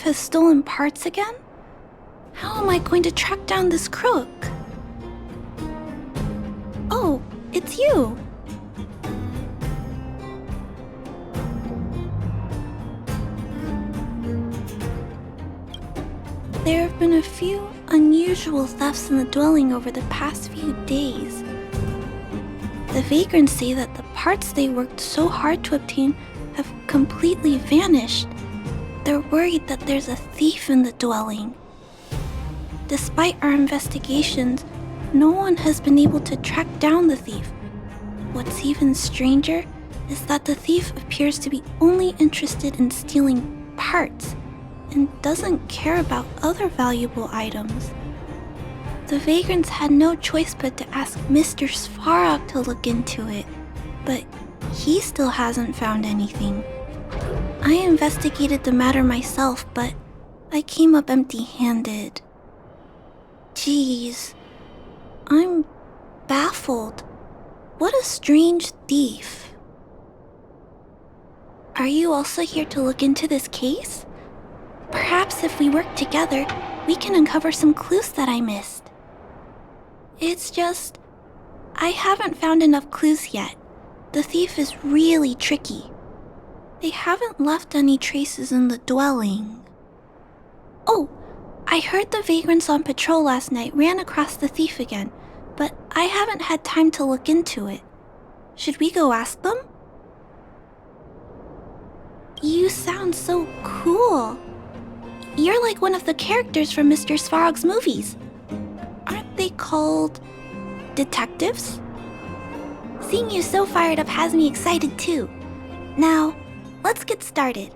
thief has stolen parts again? How am I going to track down this crook? Oh, it's you. There have been a few unusual thefts in the dwelling over the past few days. The vagrants say that the parts they worked so hard to obtain have completely vanished. They're worried that there's a thief in the dwelling. Despite our investigations, no one has been able to track down the thief. What's even stranger is that the thief appears to be only interested in stealing parts and doesn't care about other valuable items. The vagrants had no choice but to ask Mr. Svarog to look into it, but he still hasn't found anything. I investigated the matter myself, but I came up empty-handed. Geez, I'm baffled. What a strange thief. Are you also here to look into this case? Perhaps if we work together, we can uncover some clues that I missed. It's just, I haven't found enough clues yet. The thief is really tricky. They haven't left any traces in the dwelling. Oh, I heard the vagrants on patrol last night ran across the thief again, but I haven't had time to look into it. Should we go ask them? You sound so cool. You're like one of the characters from Mr. Svarog's movies. Aren't they called detectives? Seeing you so fired up has me excited too. Now, let's get started.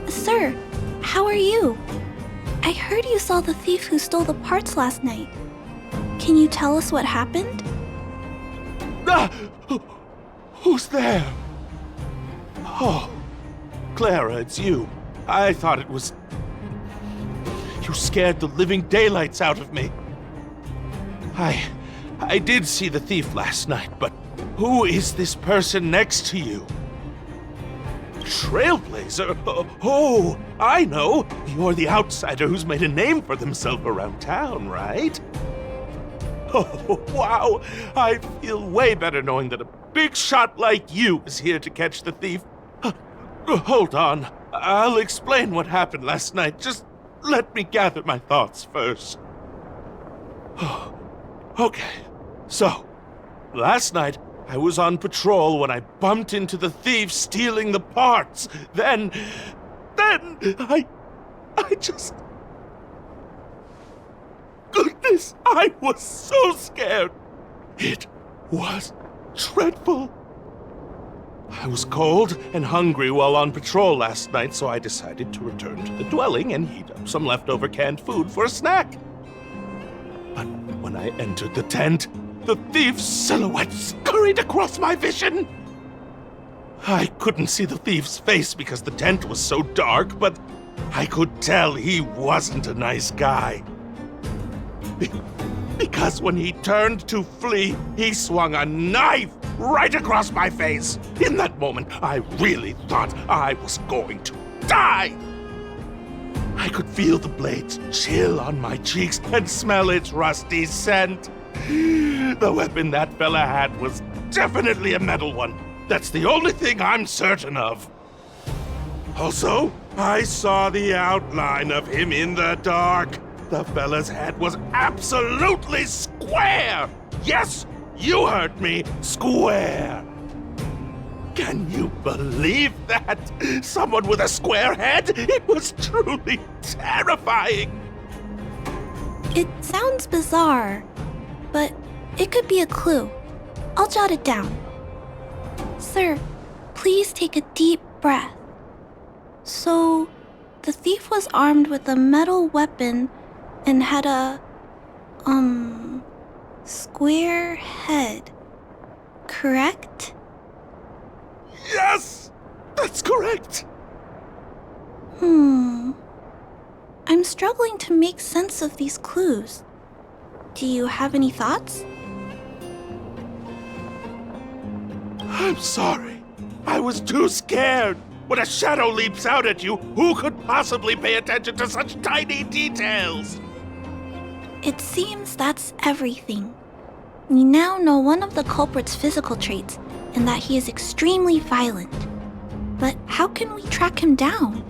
Sir, how are you? I heard you saw the thief who stole the parts last night. Can you tell us what happened? Who's there? Oh, Clara, it's you. I thought it was... You scared the living daylights out of me. I did see the thief last night, but who is this person next to you? Trailblazer? Oh, I know. You're the outsider who's made a name for themselves around town, right? Oh, wow. I feel way better knowing that a big shot like you is here to catch the thief. Hold on. I'll explain what happened last night. Just let me gather my thoughts first. Okay. So, last night, I was on patrol when I bumped into the thief stealing the parts. Then I just... Goodness, I was so scared. It was dreadful. I was cold and hungry while on patrol last night, so I decided to return to the dwelling and heat up some leftover canned food for a snack. But when I entered the tent, the thief's silhouette scurried across my vision. I couldn't see the thief's face because the tent was so dark, but I could tell he wasn't a nice guy. Because when he turned to flee, he swung a knife right across my face. In that moment, I really thought I was going to die. I could feel the blades chill on my cheeks and smell its rusty scent. The weapon that fella had was definitely a metal one. That's the only thing I'm certain of. Also, I saw the outline of him in the dark. The fella's head was absolutely square! Yes, you heard me, square! Can you believe that? Someone with a square head? It was truly terrifying! It sounds bizarre, but it could be a clue. I'll jot it down. Sir, please take a deep breath. So, the thief was armed with a metal weapon and had a, square head, correct? Yes! That's correct! I'm struggling to make sense of these clues. Do you have any thoughts? I'm sorry. I was too scared. When a shadow leaps out at you, who could possibly pay attention to such tiny details? It seems that's everything. We now know one of the culprit's physical traits, and that he is extremely violent. But how can we track him down?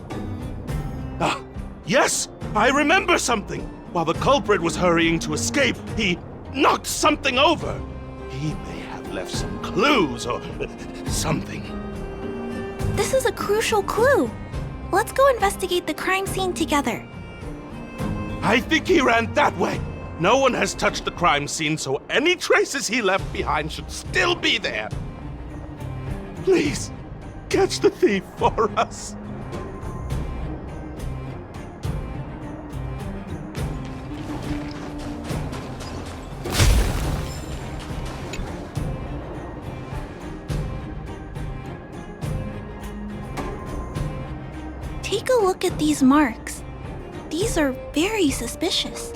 Ah, yes! I remember something! While the culprit was hurrying to escape, he knocked something over. He may have left some clues or something. This is a crucial clue. Let's go investigate the crime scene together. I think he ran that way. No one has touched the crime scene, so any traces he left behind should still be there. Please, catch the thief for us. Take a look at these marks. These are very suspicious.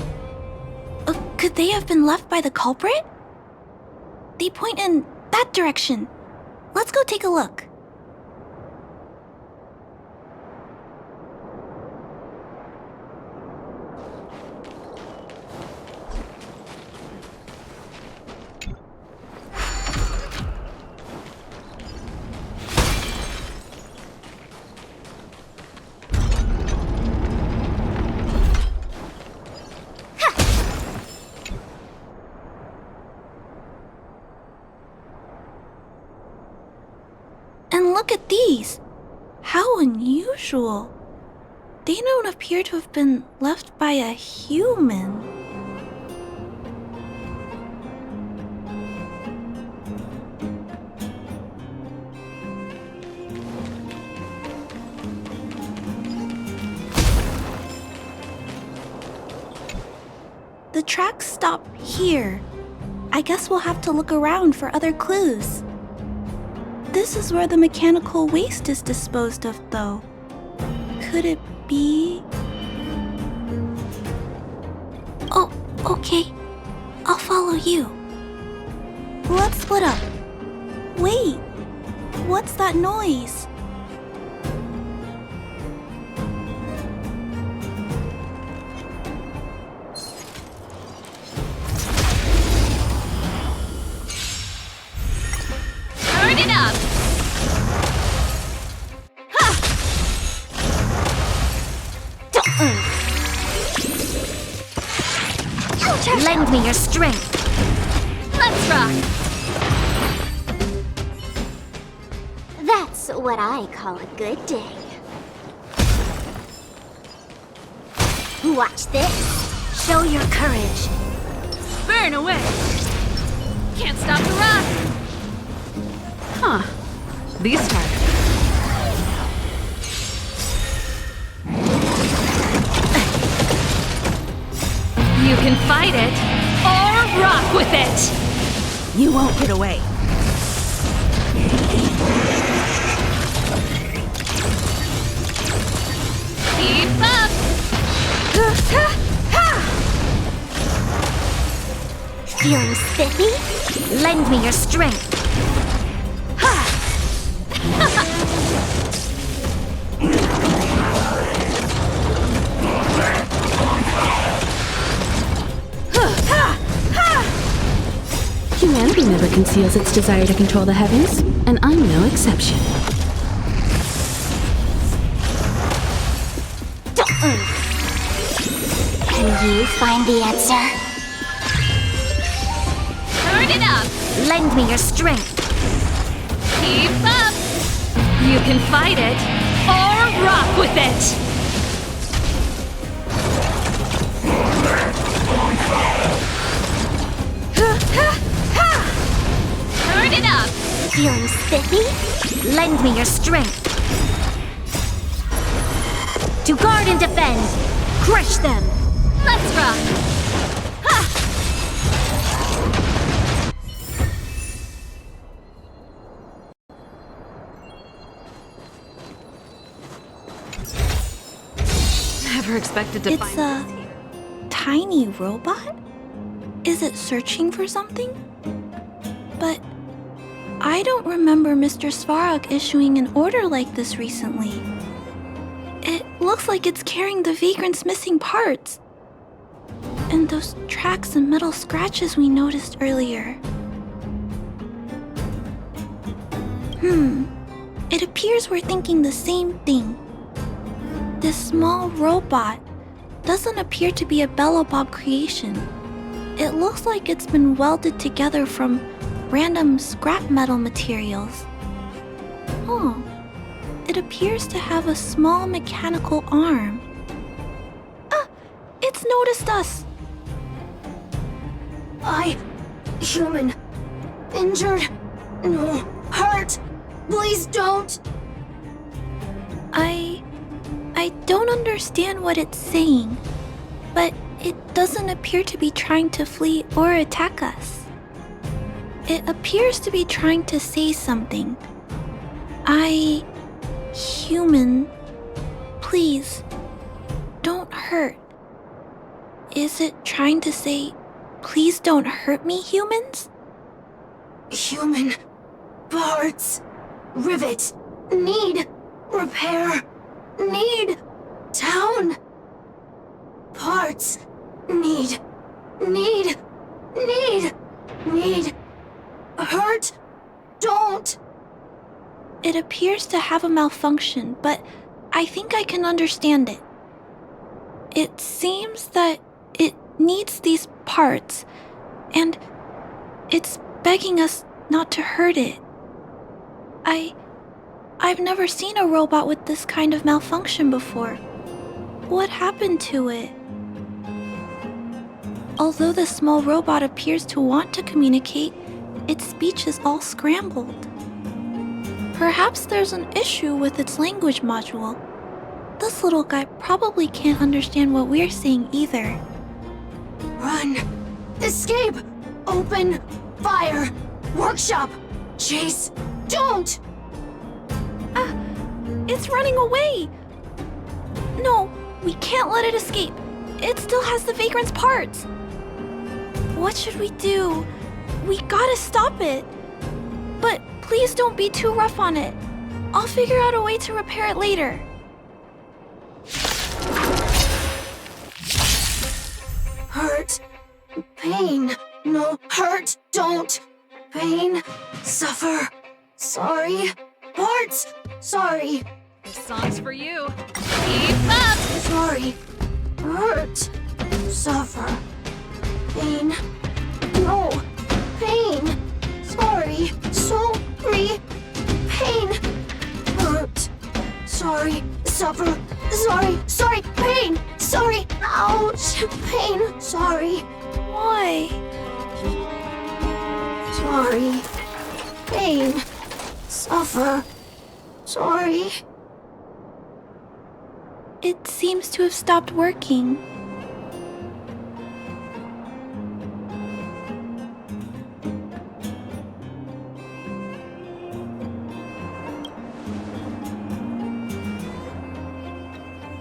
Could they have been left by the culprit? They point in that direction. Let's go take a look. And look at these! How unusual! They don't appear to have been left by a human. The tracks stop here. I guess we'll have to look around for other clues. This is where the mechanical waste is disposed of, though. Could it be... Oh, okay. I'll follow you. Let's split up. Wait, what's that noise? Turn it up! Lend me your strength. Let's rock! That's what I call a good day. Watch this. Show your courage. Burn away! Can't stop the rock! Huh. These targets. You can fight it, or rock with it! You won't get away. Keep up! Feeling spiffy? Lend me your strength. Humanity never conceals its desire to control the heavens, and I'm no exception. Can you find the answer? Turn it up! Lend me your strength. Keep up! You can fight it, or rock with it! Turn it up! Feeling spiffy? Lend me your strength. To guard and defend. Crush them. Let's rock! Never expected to It's find a this here. tiny robot? Is it searching for something? But I don't remember Mr. Svarog issuing an order like this recently. It looks like it's carrying the Vagrant's missing parts. And those tracks and metal scratches we noticed earlier. It appears we're thinking the same thing. This small robot doesn't appear to be a Belobog creation. It looks like it's been welded together from random scrap metal materials. Oh, it appears to have a small mechanical arm. Ah, it's noticed us! Human. Injured. No. Hurt. Please don't. I don't understand what it's saying, but it doesn't appear to be trying to flee or attack us. It appears to be trying to say something. Human, please, don't hurt. Is it trying to say, please don't hurt me, humans? Human. Parts. Rivet. Need. Repair. Need. Town. Parts. Need. Hurt. Don't. It appears to have a malfunction, but I think I can understand it. It seems that it needs these parts, and it's begging us not to hurt it. I've never seen a robot with this kind of malfunction before. What happened to it? Although the small robot appears to want to communicate, its speech is all scrambled. Perhaps there's an issue with its language module. This little guy probably can't understand what we're saying either. Run. Escape. Open. Fire. Workshop. Chase. Don't. It's running away! No, we can't let it escape. It still has the Vagrant's parts. What should we do? We gotta stop it. But please don't be too rough on it. I'll figure out a way to repair it later. Hurt. Pain. No. Hurt. Don't. Pain. Suffer. Sorry. Parts. Sorry. This song's for you. Keep up! Sorry. Hurt. Suffer. Pain. No. Pain. Sorry. Sorry. Pain. Hurt. Sorry. Suffer. Sorry. Sorry. Pain. Sorry. Ouch. Pain. Sorry. Why? Sorry. Pain. Suffer. Sorry. It seems to have stopped working.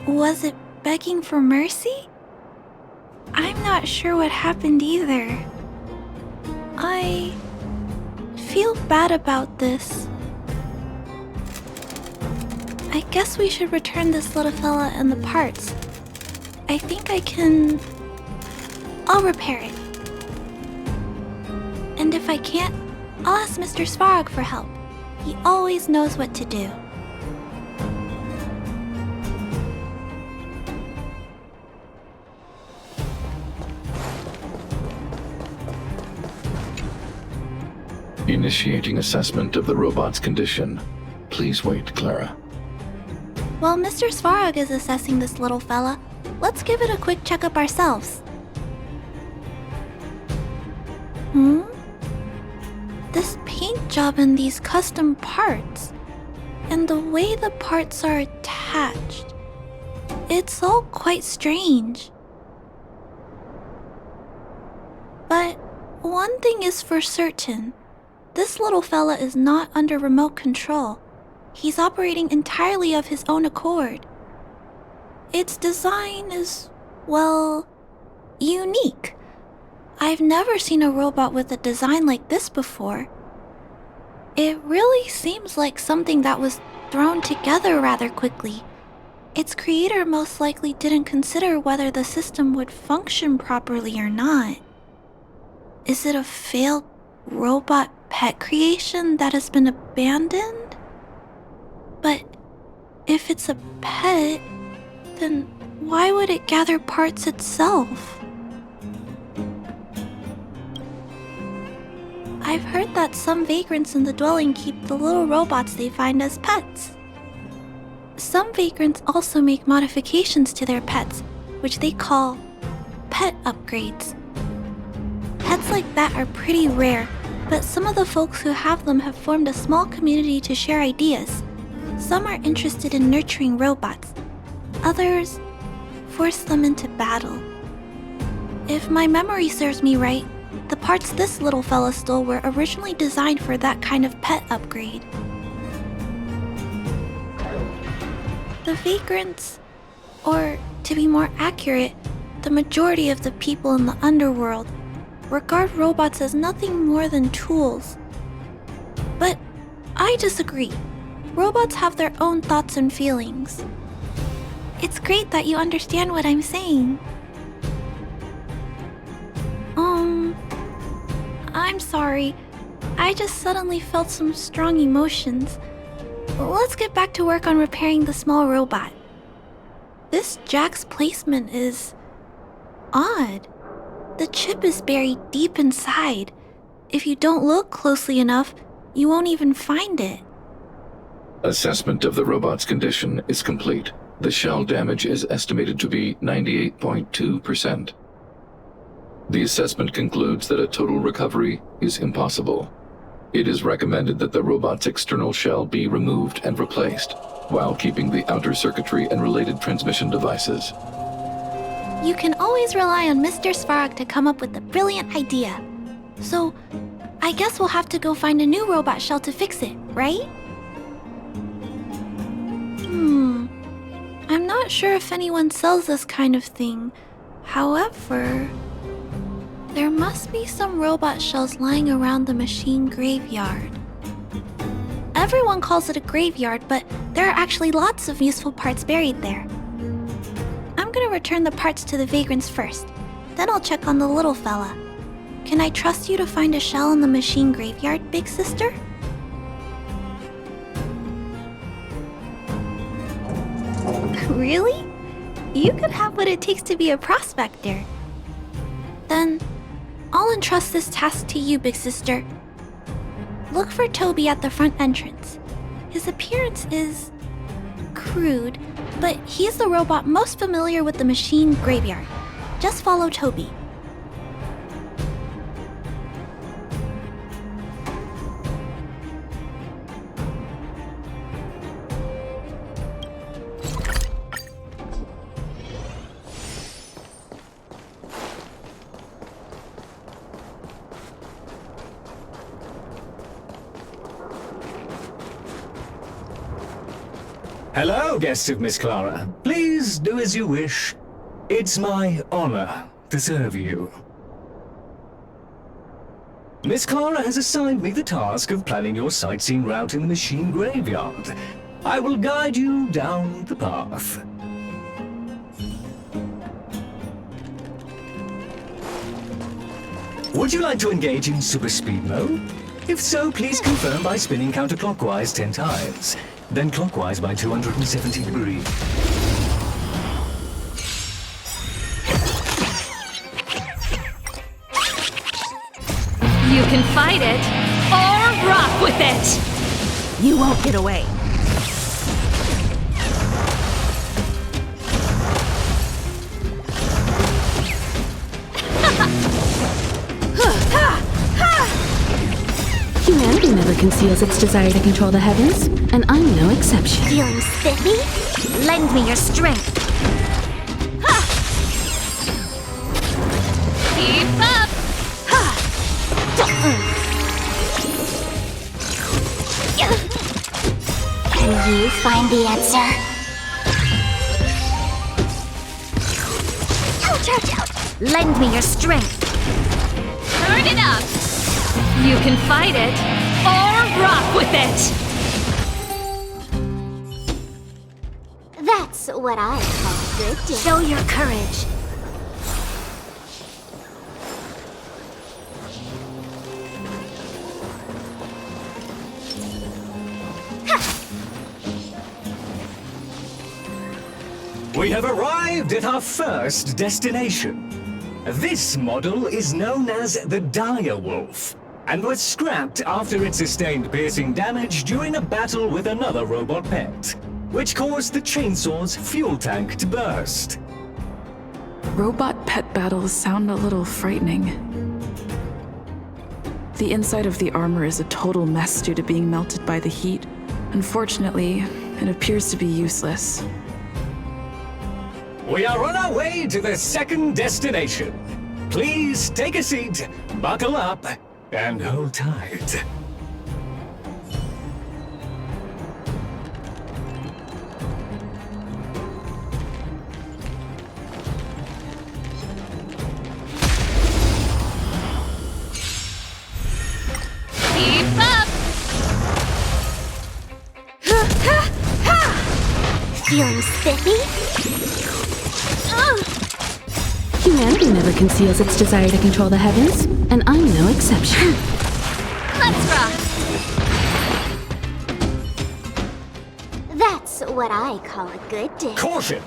Was it begging for mercy? I'm not sure what happened either. I feel bad about this. I guess we should return this little fella and the parts. I think I can... I'll repair it. And if I can't, I'll ask Mr. Svarog for help. He always knows what to do. Initiating assessment of the robot's condition. Please wait, Clara. While Mr. Svarog is assessing this little fella, let's give it a quick checkup ourselves. This paint job and these custom parts, and the way the parts are attached, it's all quite strange. But one thing is for certain, this little fella is not under remote control. He's operating entirely of his own accord. its design is, well, unique. I've never seen a robot with a design like this before. It really seems like something that was thrown together rather quickly. Its creator most likely didn't consider whether the system would function properly or not. Is it a failed robot pet creation that has been abandoned? But if it's a pet, then why would it gather parts itself? I've heard that some vagrants in the dwelling keep the little robots they find as pets. Some vagrants also make modifications to their pets, which they call pet upgrades. Pets like that are pretty rare, but some of the folks who have them have formed a small community to share ideas. Some are interested in nurturing robots. Others force them into battle. If my memory serves me right, the parts this little fella stole were originally designed for that kind of pet upgrade. The vagrants, or to be more accurate, the majority of the people in the underworld, regard robots as nothing more than tools. But I disagree. Robots have their own thoughts and feelings. It's great that you understand what I'm saying. I'm sorry. I just suddenly felt some strong emotions. Let's get back to work on repairing the small robot. This jack's placement is odd. The chip is buried deep inside. If you don't look closely enough, you won't even find it. Assessment of the robot's condition is complete. The shell damage is estimated to be 98.2%. The assessment concludes that a total recovery is impossible. It is recommended that the robot's external shell be removed and replaced, while keeping the outer circuitry and related transmission devices. You can always rely on Mr. Svarog to come up with a brilliant idea. So, I guess we'll have to go find a new robot shell to fix it, right? I'm not sure if anyone sells this kind of thing. However, there must be some robot shells lying around the machine graveyard. Everyone calls it a graveyard, but there are actually lots of useful parts buried there. I'm gonna return the parts to the vagrants first. Then I'll check on the little fella. Can I trust you to find a shell in the machine graveyard, big sister? Really? You could have what it takes to be a prospector. Then, I'll entrust this task to you, big sister. Look for Toby at the front entrance. His appearance is crude, but he's the robot most familiar with the machine graveyard. Just follow Toby. Hello, guests of Miss Clara. Please do as you wish. It's my honor to serve you. Miss Clara has assigned me the task of planning your sightseeing route in the machine graveyard. I will guide you down the path. Would you like to engage in super speed mode? If so, please confirm by spinning counterclockwise 10 times. Then clockwise by 270 degrees. You can fight it, or rock with it! You won't get away. Humanity never conceals its desire to control the heavens, and I'm no exception. Feeling spiffy? Lend me your strength. Keep up! Can you find the answer? Charge out! Lend me your strength! Turn it up! You can fight it, or rock with it! That's what I call good day. Show your courage. We have arrived at our first destination. This model is known as the Dire Wolf, and was scrapped after it sustained piercing damage during a battle with another robot pet, which caused the chainsaw's fuel tank to burst. Robot pet battles sound a little frightening. The inside of the armor is a total mess due to being melted by the heat. Unfortunately, it appears to be useless. We are on our way to the second destination. Please take a seat, buckle up, and hold tight. Keep up! Feeling spiffy? Humanity never conceals its desire to control the heavens, and I'm no exception. Let's rock! That's what I call a good day. Caution!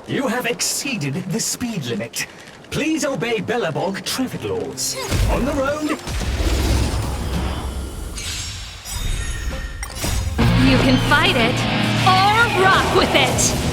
You have exceeded the speed limit. Please obey Bellabog traffic laws. On the road, You can fight it, or rock with it!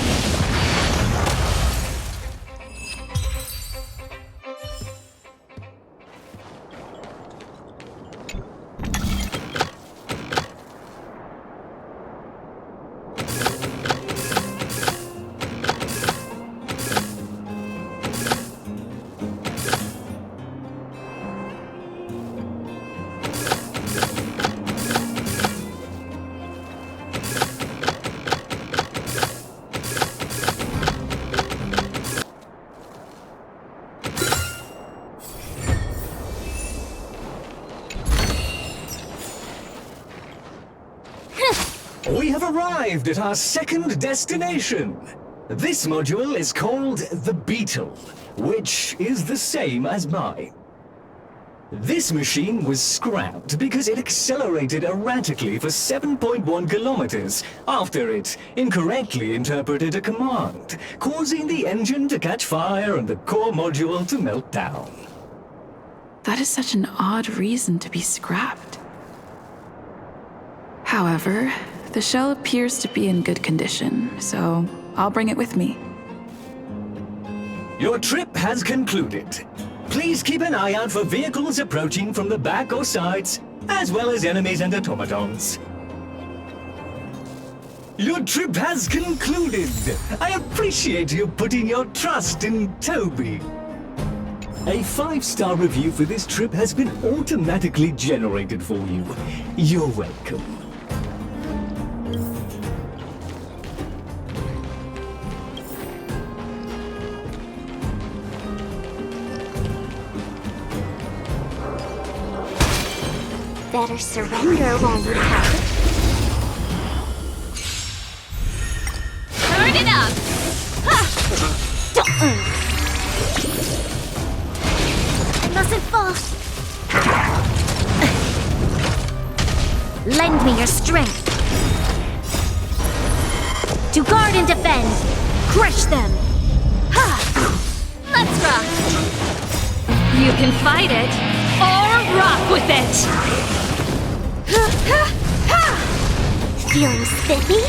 we have arrived at our second destination. This module is called the Beetle, which is the same as mine. This machine was scrapped because it accelerated erratically for 7.1 kilometers after it incorrectly interpreted a command, causing the engine to catch fire and the core module to melt down. That is such an odd reason to be scrapped. However, the shell appears to be in good condition, so I'll bring it with me. Your trip has concluded. Please keep an eye out for vehicles approaching from the back or sides, as well as enemies and automatons. Your trip has concluded. I appreciate you putting your trust in Toby. A 5-star review for this trip has been automatically generated for you. You're welcome. Better surrender while you have it. Turn it up! I mustn't fall. Lend me your strength. To guard and defend. Crush them. Let's rock! You can fight it, or rock with it! Feeling spiffy?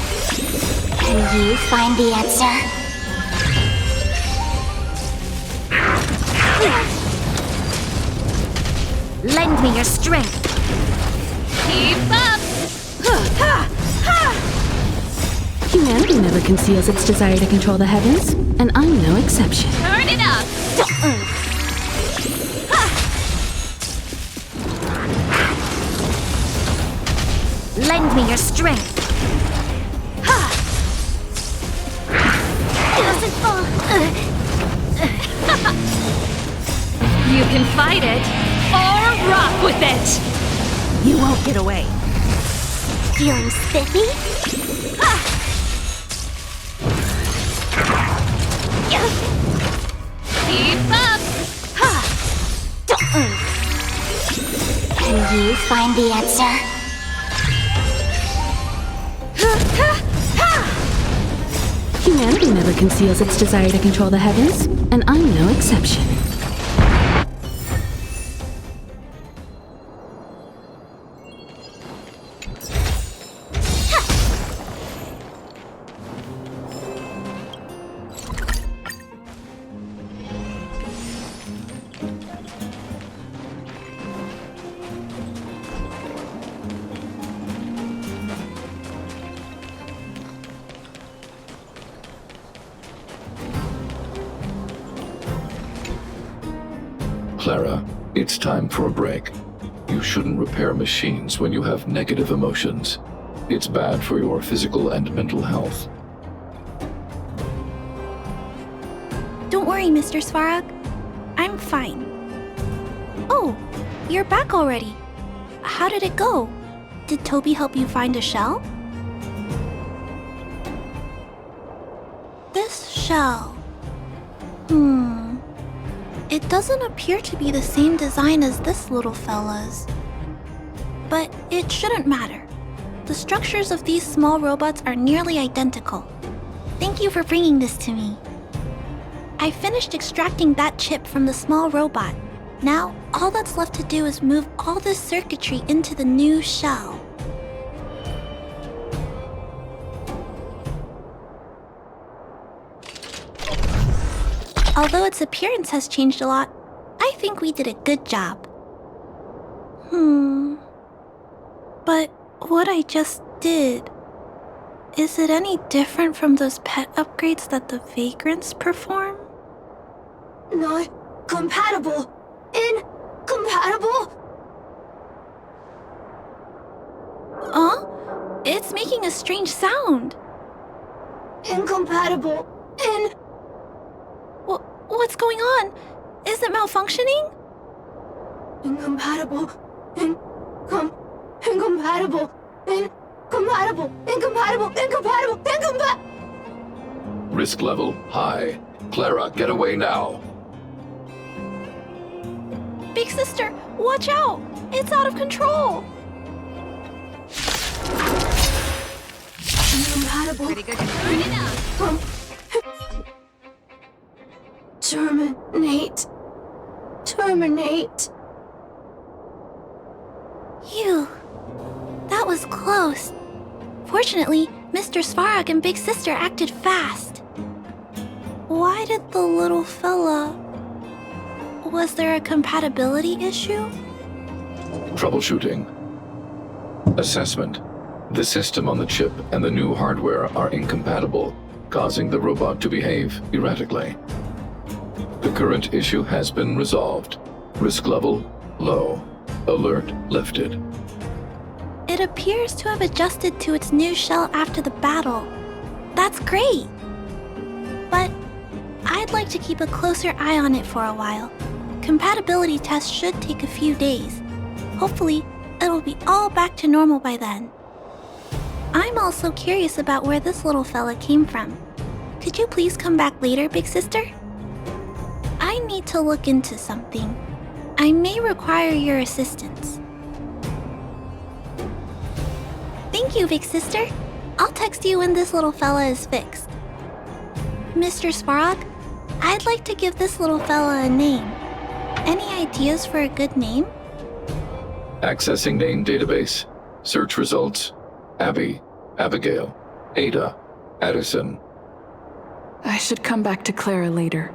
Can you find the answer? Lend me your strength. Keep up! Humanity never conceals its desire to control the heavens, and I'm no exception. Turn it up! Lend me your strength. It doesn't fall. can fight it, or rock with it! You won't get away. Feeling spiffy? Keep up! Can you find the answer? Humanity never conceals its desire to control the heavens, and I'm no exception. Clara, it's time for a break. You shouldn't repair machines when you have negative emotions. It's bad for your physical and mental health. Don't worry, Mr. Svarog. I'm fine. Oh, you're back already. How did it go? Did Toby help you find a shell? This shell... It doesn't appear to be the same design as this little fella's. But it shouldn't matter. The structures of these small robots are nearly identical. Thank you for bringing this to me. I finished extracting that chip from the small robot. Now, all that's left to do is move all this circuitry into the new shell. Although its appearance has changed a lot, I think we did a good job. But what I just did, is it any different from those pet upgrades that the Vagrants perform? Not compatible. Incompatible? Huh? It's making a strange sound. Incompatible. What's going on? Is it malfunctioning? Incompatible. Incompatible. Risk level high. Clara, get away now. Big sister, watch out! It's out of control! Incompatible. Pretty good to turn it up. Terminate. Phew. That was close. Fortunately, Mr. Svarog and Big Sister acted fast. Why did the little fella... Was there a compatibility issue? Troubleshooting. Assessment. The system on the chip and the new hardware are incompatible, causing the robot to behave erratically. The current issue has been resolved. Risk level low. Alert lifted. It appears to have adjusted to its new shell after the battle. That's great! But I'd like to keep a closer eye on it for a while. Compatibility tests should take a few days. Hopefully, it'll be all back to normal by then. I'm also curious about where this little fella came from. Could you please come back later, Big Sister? I need to look into something. I may require your assistance. Thank you, Big Sister. I'll text you when this little fella is fixed. Mr. Svarog, I'd like to give this little fella a name. Any ideas for a good name? Accessing name database. Search results. Abby, Abigail, Ada, Addison. I should come back to Clara later.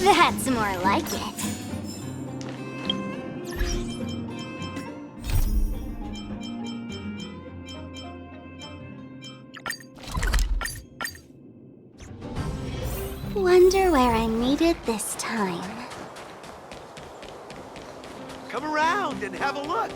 That's more like it. Wonder where I'm needed this time. Come around and have a look.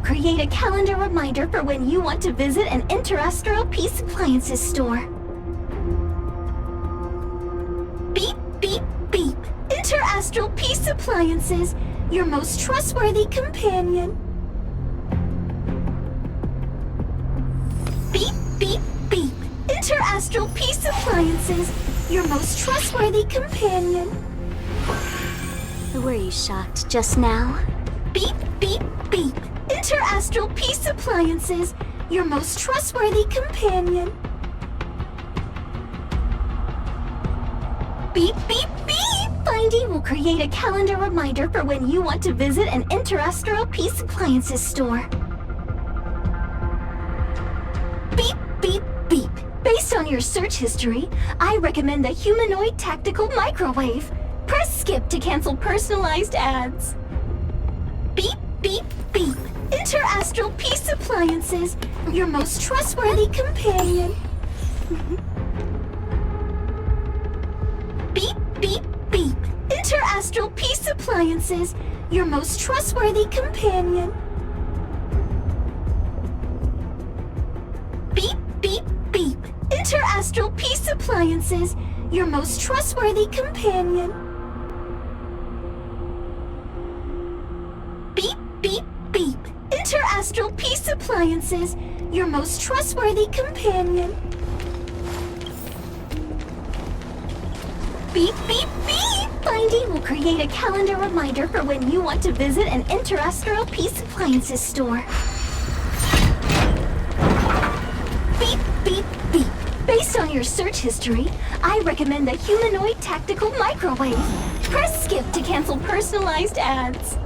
Create a calendar reminder for when you want to visit an Interastral Peace Appliances store. Beep, beep, beep. Interastral Peace Appliances, your most trustworthy companion. Beep, beep, beep. Interastral Peace Appliances, your most trustworthy companion. Were you shocked just now? Beep, beep, beep. Interastral Peace Appliances, your most trustworthy companion. Beep, beep, beep! Finding will create a calendar reminder for when you want to visit an Interastral Peace Appliances store. Beep, beep, beep. Based on your search history, I recommend the Humanoid Tactical Microwave. Press skip to cancel personalized ads. Beep, beep, beep. Interastral Peace Appliances, your most trustworthy companion. Beep, beep, beep. Interastral Peace Appliances, your most trustworthy companion. Beep, beep, beep. Interastral Peace Appliances, your most trustworthy companion. Beep, beep, beep. Interastral Peace Appliances, your most trustworthy companion. Beep, beep, beep! Finding will create a calendar reminder for when you want to visit an interstellar peace appliances store. Beep, beep, beep. Based on your search history, I recommend the humanoid tactical microwave. Press skip to cancel personalized ads.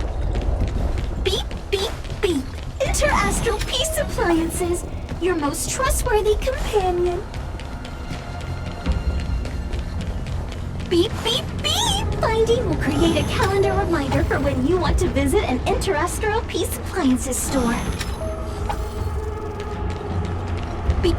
Beep, beep, beep. Interastral peace appliances, your most trustworthy companion. Beep, beep, beep! Finding will create a calendar reminder for when you want to visit an interstellar peace appliances store. Beep.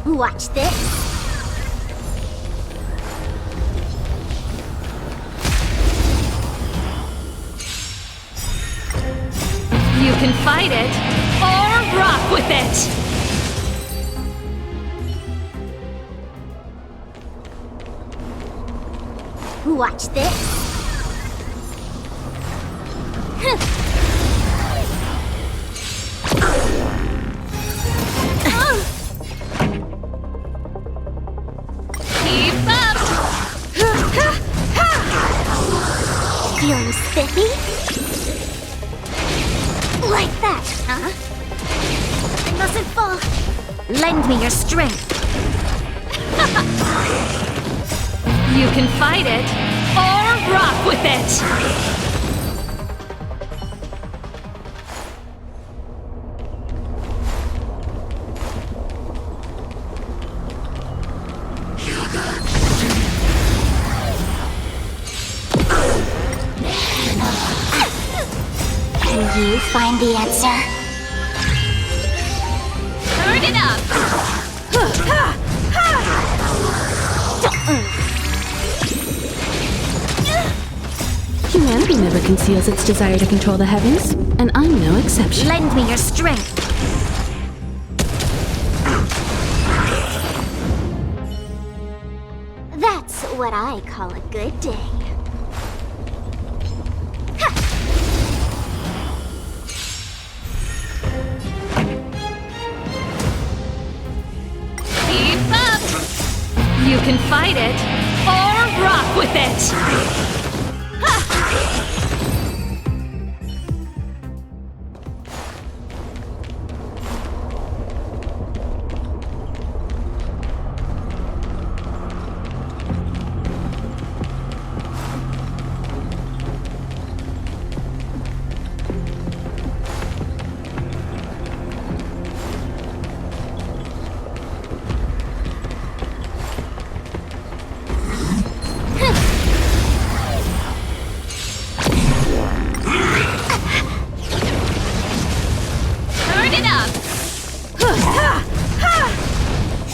Watch this. You can fight it or rock with it. Watch this. Keep up! Feeling spiffy? Like that, huh? I mustn't fall. Lend me your strength. You can fight it or rock with it. Can you find the answer? Turn it up! Humanity never conceals its desire to control the heavens, and I'm no exception. Lend me your strength. That's what I call a good day. Keep up! You can fight it or rock with it. Turn it up!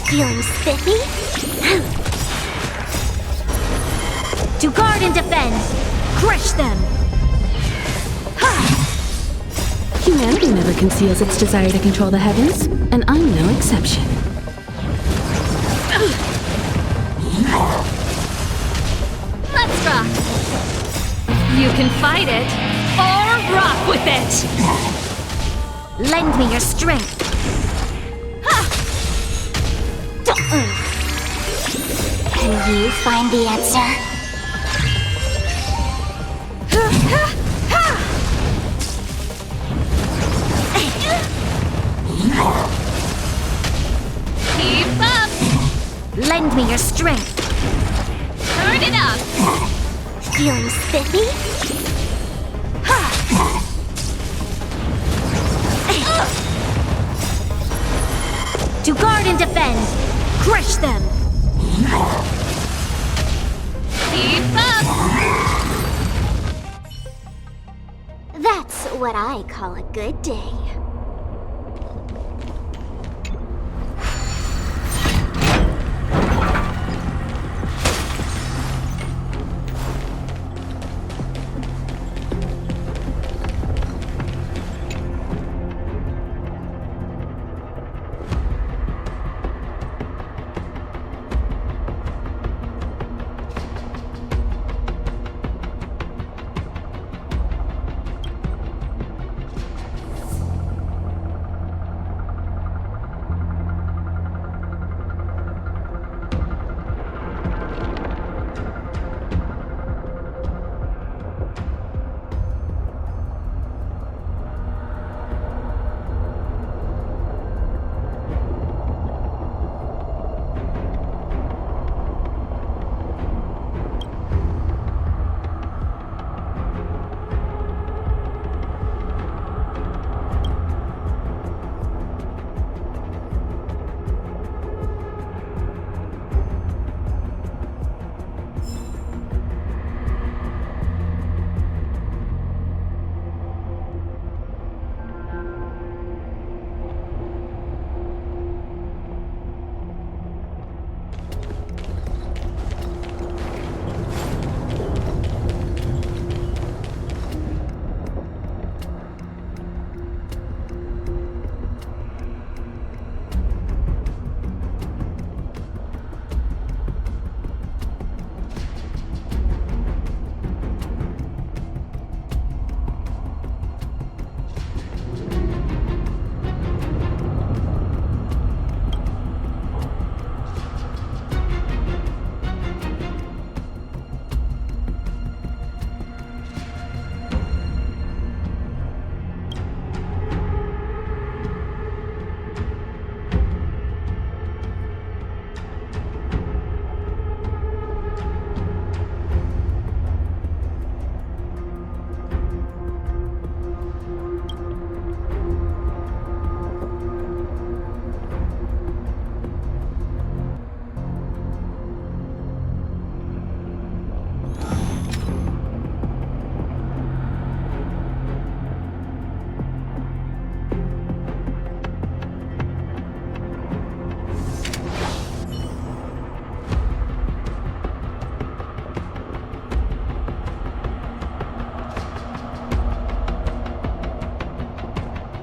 Feeling spiffy? To guard and defend! Crush them! Humanity never conceals its desire to control the heavens, and I'm no exception. Let's rock! You can fight it or rock with it. Lend me your strength. Can you find the answer? Keep up. Lend me your strength. Turn it up. Feeling spiffy? To guard and defend. Crush them. Keep up. That's what I call a good day.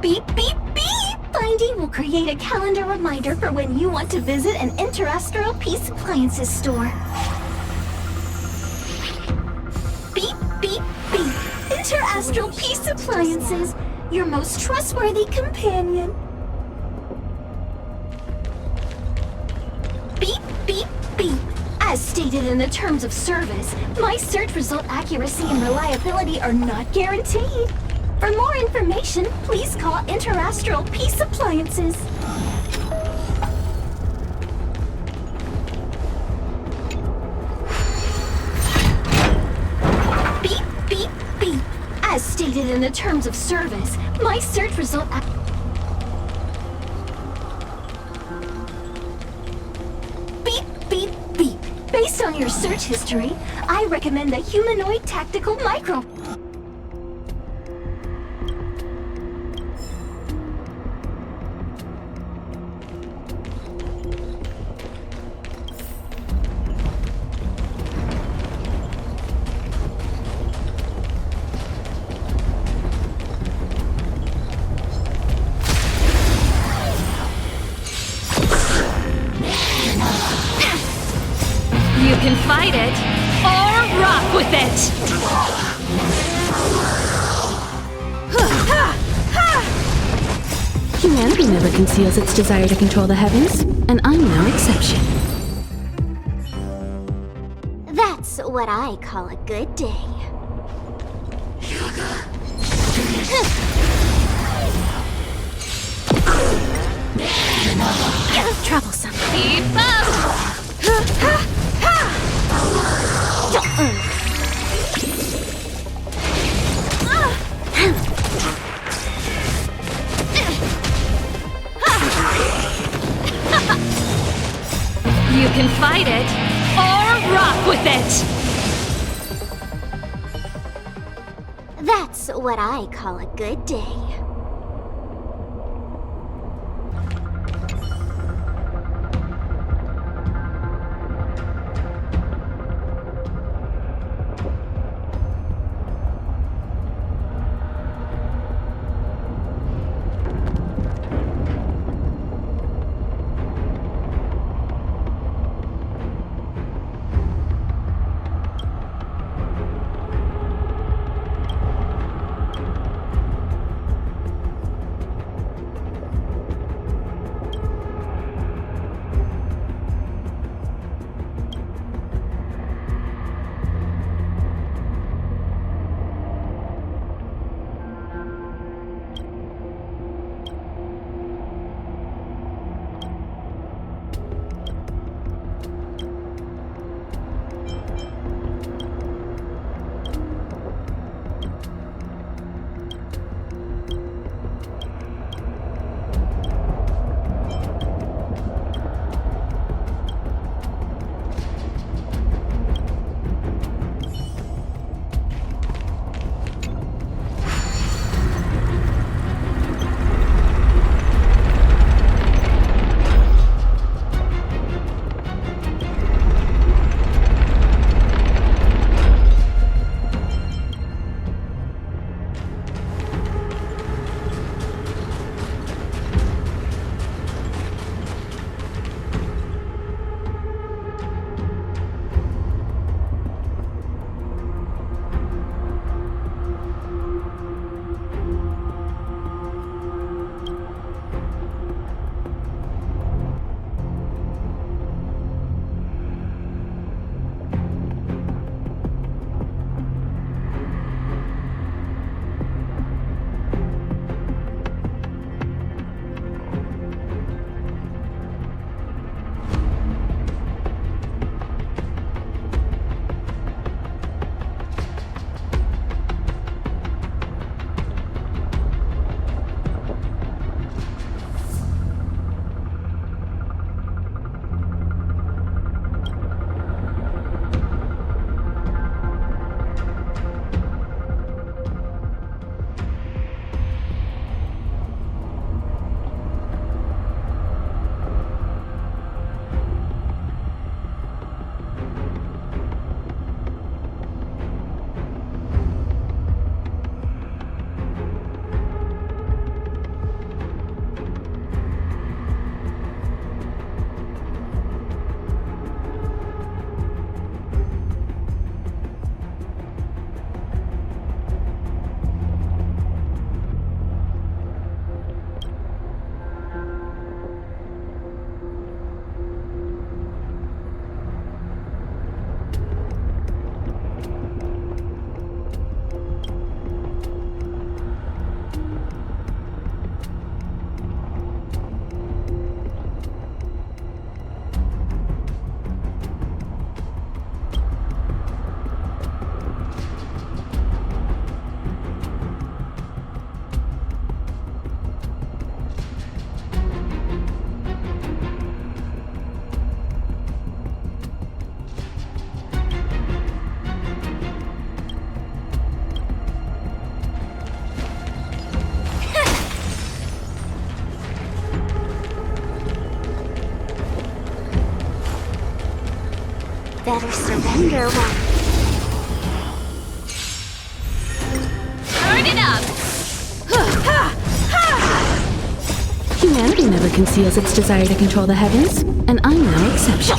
Beep, beep, beep! Finding will create a calendar reminder for when you want to visit an Interastral Peace Appliances store. Beep, beep, beep! Interastral Peace Appliances, your most trustworthy companion. Beep, beep, beep! As stated in the terms of service, my search result accuracy and reliability are not guaranteed. For more information, please call Interastral Peace Appliances. Beep, beep, beep. As stated in the terms of service, my search result Beep, beep, beep. Based on your search history, I recommend the humanoid tactical micro. You can fight it, or rock with it! Humanity never conceals its desire to control the heavens, and I'm no exception. That's what I call a good day. Troublesome. Keep up! You can fight it, or rock with it! That's what I call a good day. Better surrender one. Turn it up! Humanity never conceals its desire to control the heavens, and I'm no exception.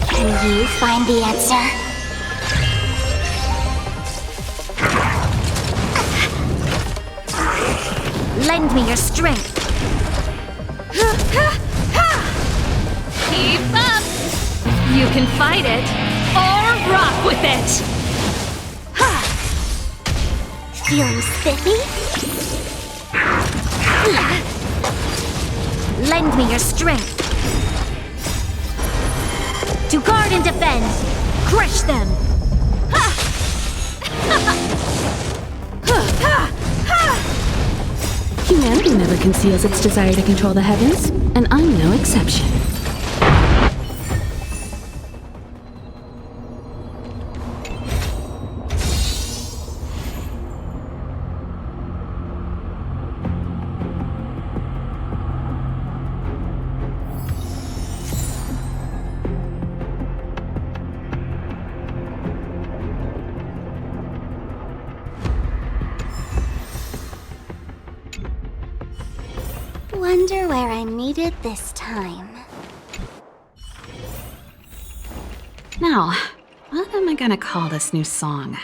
Can you find the answer? Lend me your strength. Keep up! You can fight it, or rock with it! Feeling spiffy? Lend me your strength. To guard and defend, crush them. Humanity never conceals its desire to control the heavens, and I'm no exception. Wonder where I needed this time. Now, what am I gonna call this new song?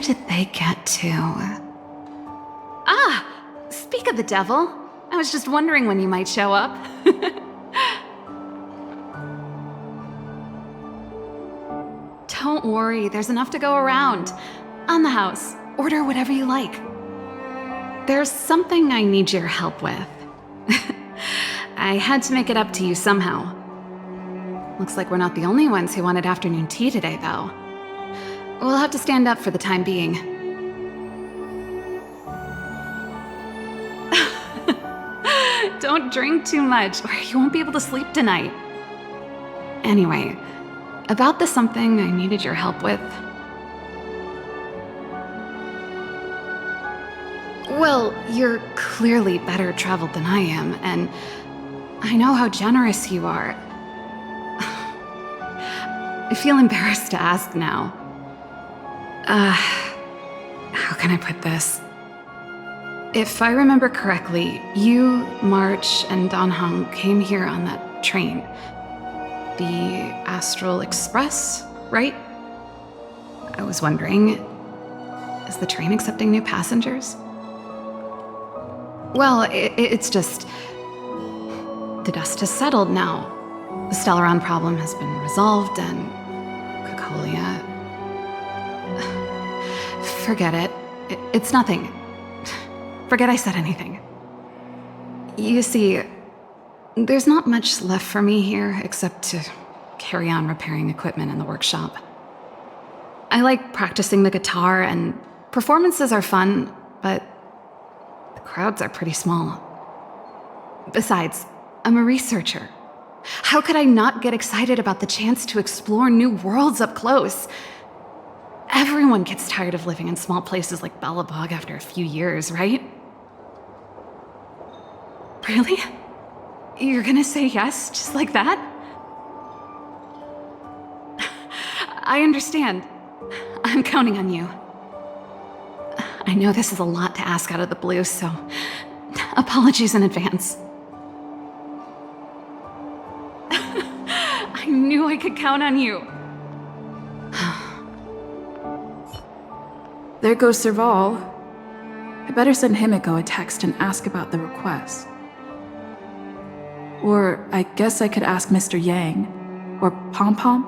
did they get to? Ah! Speak of the devil. I was just wondering when you might show up. Don't worry, there's enough to go around. On the house, order whatever you like. There's something I need your help with. I had to make it up to you somehow. Looks like we're not the only ones who wanted afternoon tea today, though. We'll have to stand up for the time being. Don't drink too much, or you won't be able to sleep tonight. Anyway, about the something I needed your help with. Well, you're clearly better traveled than I am, and I know how generous you are. I feel embarrassed to ask now. How can I put this? If I remember correctly, you, March, and Don Hung came here on that train. The Astral Express, right? I was wondering, is the train accepting new passengers? Well, it's just... the dust has settled now. The Stellaron problem has been resolved, and... Cocolia... Forget it. It's nothing. Forget I said anything. You see, there's not much left for me here except to carry on repairing equipment in the workshop. I like practicing the guitar, and performances are fun, but the crowds are pretty small. Besides, I'm a researcher. How could I not get excited about the chance to explore new worlds up close? Everyone gets tired of living in small places like Belobog after a few years, right? Really? You're gonna say yes, just like that? I understand. I'm counting on you. I know this is a lot to ask out of the blue, so apologies in advance. I knew I could count on you. There goes Serval. I better send Himiko a text and ask about the request. Or I guess I could ask Mr. Yang. Or Pom Pom.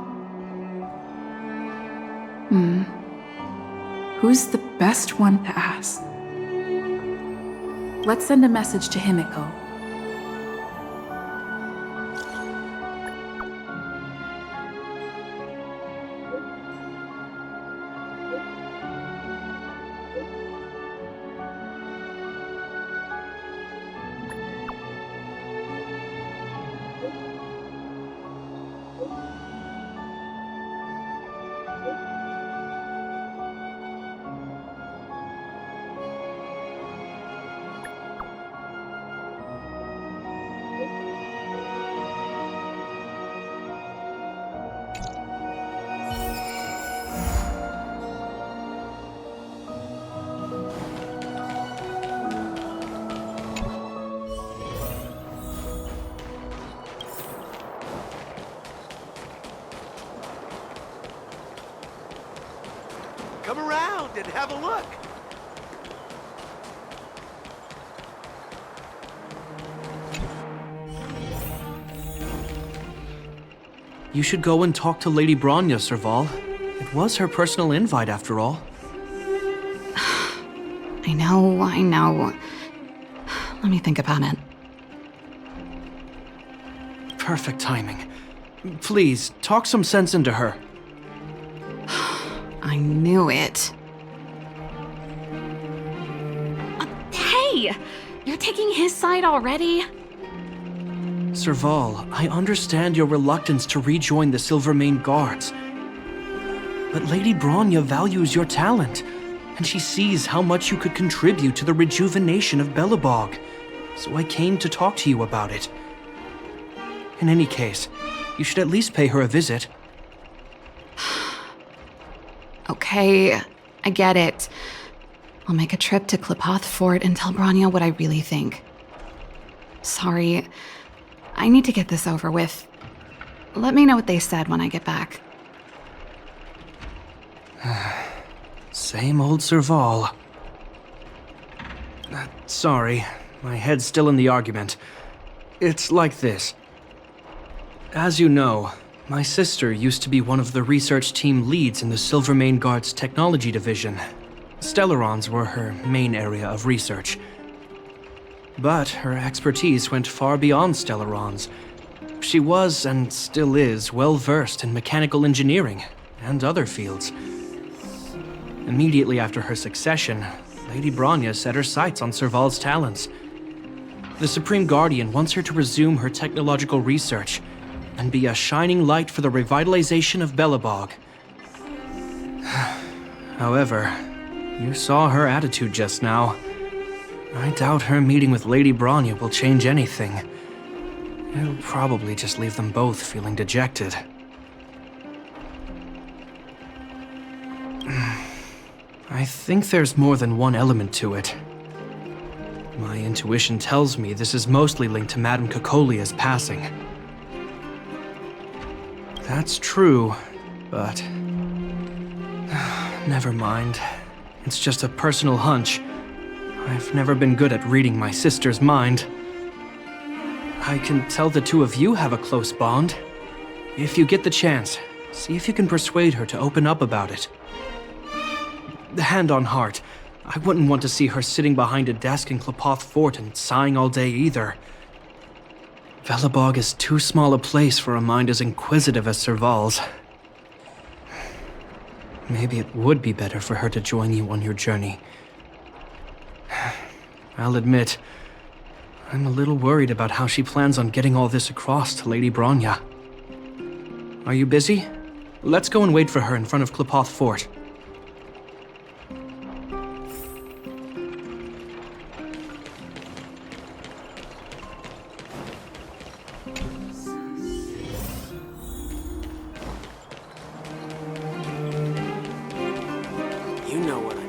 Who's the best one to ask? Let's send a message to Himiko. Come around and have a look. You should go and talk to Lady Bronya, Serval. It was her personal invite, after all. I know. Let me think about it. Perfect timing. Please, talk some sense into her. I knew it. Hey! You're taking his side already? Serval, I understand your reluctance to rejoin the Silvermane Guards. But Lady Bronya values your talent, and she sees how much you could contribute to the rejuvenation of Belobog. So I came to talk to you about it. In any case, you should at least pay her a visit. Okay, I get it. I'll make a trip to Klipoth Fort and tell Bronya what I really think. Sorry, I need to get this over with. Let me know what they said when I get back. Same old Serval. Sorry, my head's still in the argument. It's like this. As you know, my sister used to be one of the research team leads in the Silvermane Guard's technology division. Stellarons were her main area of research. But her expertise went far beyond Stellarons. She was, and still is, well-versed in mechanical engineering and other fields. Immediately after her succession, Lady Bronya set her sights on Serval's talents. The Supreme Guardian wants her to resume her technological research and be a shining light for the revitalization of Belobog. However, you saw her attitude just now. I doubt her meeting with Lady Bronya will change anything. It'll probably just leave them both feeling dejected. I think there's more than one element to it. My intuition tells me this is mostly linked to Madame Cocolia's passing. That's true, but... never mind. It's just a personal hunch. I've never been good at reading my sister's mind. I can tell the two of you have a close bond. If you get the chance, see if you can persuade her to open up about it. Hand on heart, I wouldn't want to see her sitting behind a desk in Klapoth Fort and sighing all day either. Belobog is too small a place for a mind as inquisitive as Serval's. Maybe it would be better for her to join you on your journey. I'll admit, I'm a little worried about how she plans on getting all this across to Lady Bronya. Are you busy? Let's go and wait for her in front of Klapoth Fort. You know what I mean.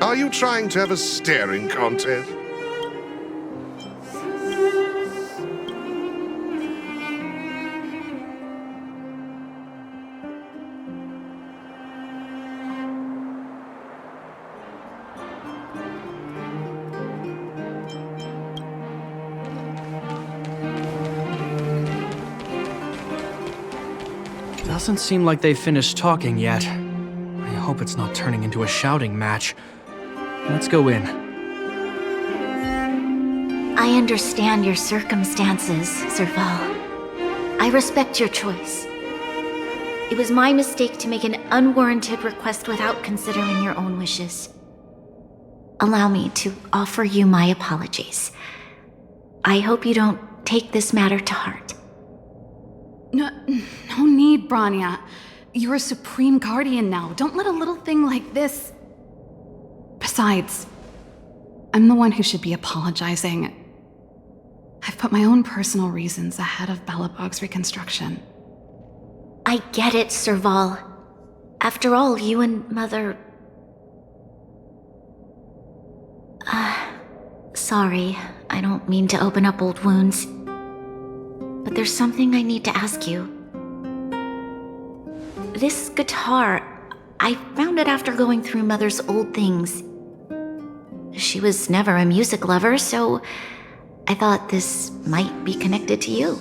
Are you trying to have a staring contest? Doesn't seem like they've finished talking yet. I hope it's not turning into a shouting match. Let's go in. I understand your circumstances, Serval. I respect your choice. It was my mistake to make an unwarranted request without considering your own wishes. Allow me to offer you my apologies. I hope you don't take this matter to heart. No need, Bronya. You're a Supreme Guardian now. Don't let a little thing like this... Besides, I'm the one who should be apologizing. I've put my own personal reasons ahead of Belobog's reconstruction. I get it, Serval. After all, you and Mother... Sorry, I don't mean to open up old wounds. But there's something I need to ask you. This guitar, I found it after going through Mother's old things. She was never a music lover, so I thought this might be connected to you.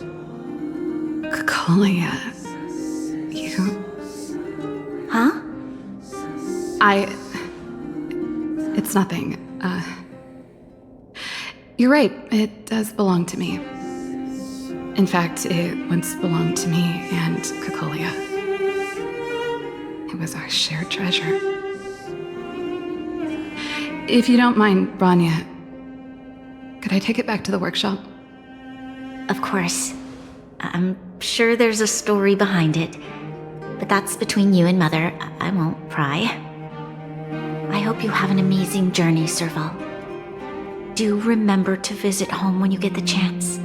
Cocolia, you... Huh? It's nothing. You're right, it does belong to me. In fact, it once belonged to me and Cocolia. It was our shared treasure. If you don't mind, Branya, could I take it back to the workshop? Of course. I'm sure there's a story behind it. But that's between you and Mother. I won't pry. I hope you have an amazing journey, Serval. Do remember to visit home when you get the chance.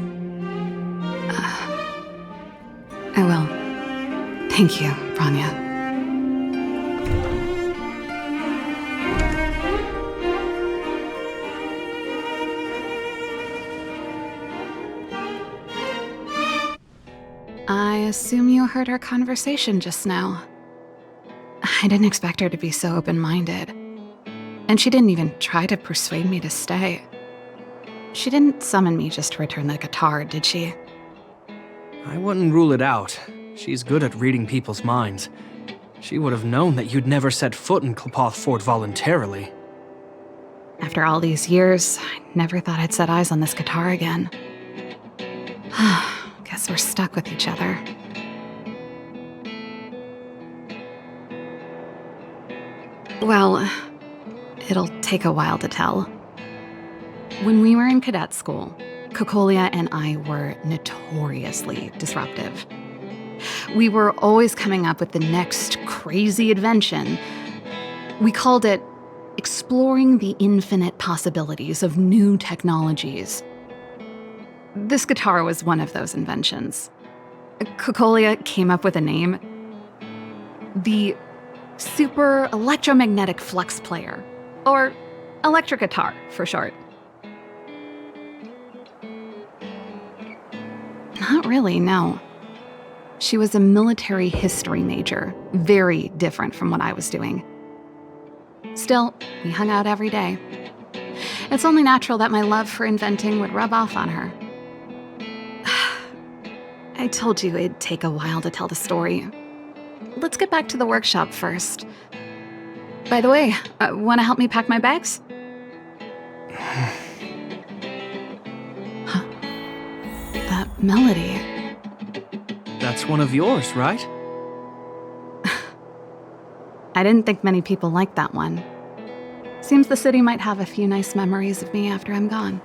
I will. Thank you, Branya. I assume you heard our conversation just now. I didn't expect her to be so open-minded. And she didn't even try to persuade me to stay. She didn't summon me just to return the guitar, did she? I wouldn't rule it out. She's good at reading people's minds. She would have known that you'd never set foot in Klopoth Fort voluntarily. After all these years, I never thought I'd set eyes on this guitar again. Guess we're stuck with each other. Well, it'll take a while to tell. When we were in cadet school, Cocolia and I were notoriously disruptive. We were always coming up with the next crazy invention. We called it exploring the infinite possibilities of new technologies. This guitar was one of those inventions. Cocolia came up with a name. The Super Electromagnetic Flux Player, or electric guitar for short. Not really, no. She was a military history major, very different from what I was doing. Still, we hung out every day. It's only natural that my love for inventing would rub off on her. I told you it'd take a while to tell the story. Let's get back to the workshop first. By the way, want to help me pack my bags? Huh. That melody. That's one of yours, right? I didn't think many people liked that one. Seems the city might have a few nice memories of me after I'm gone.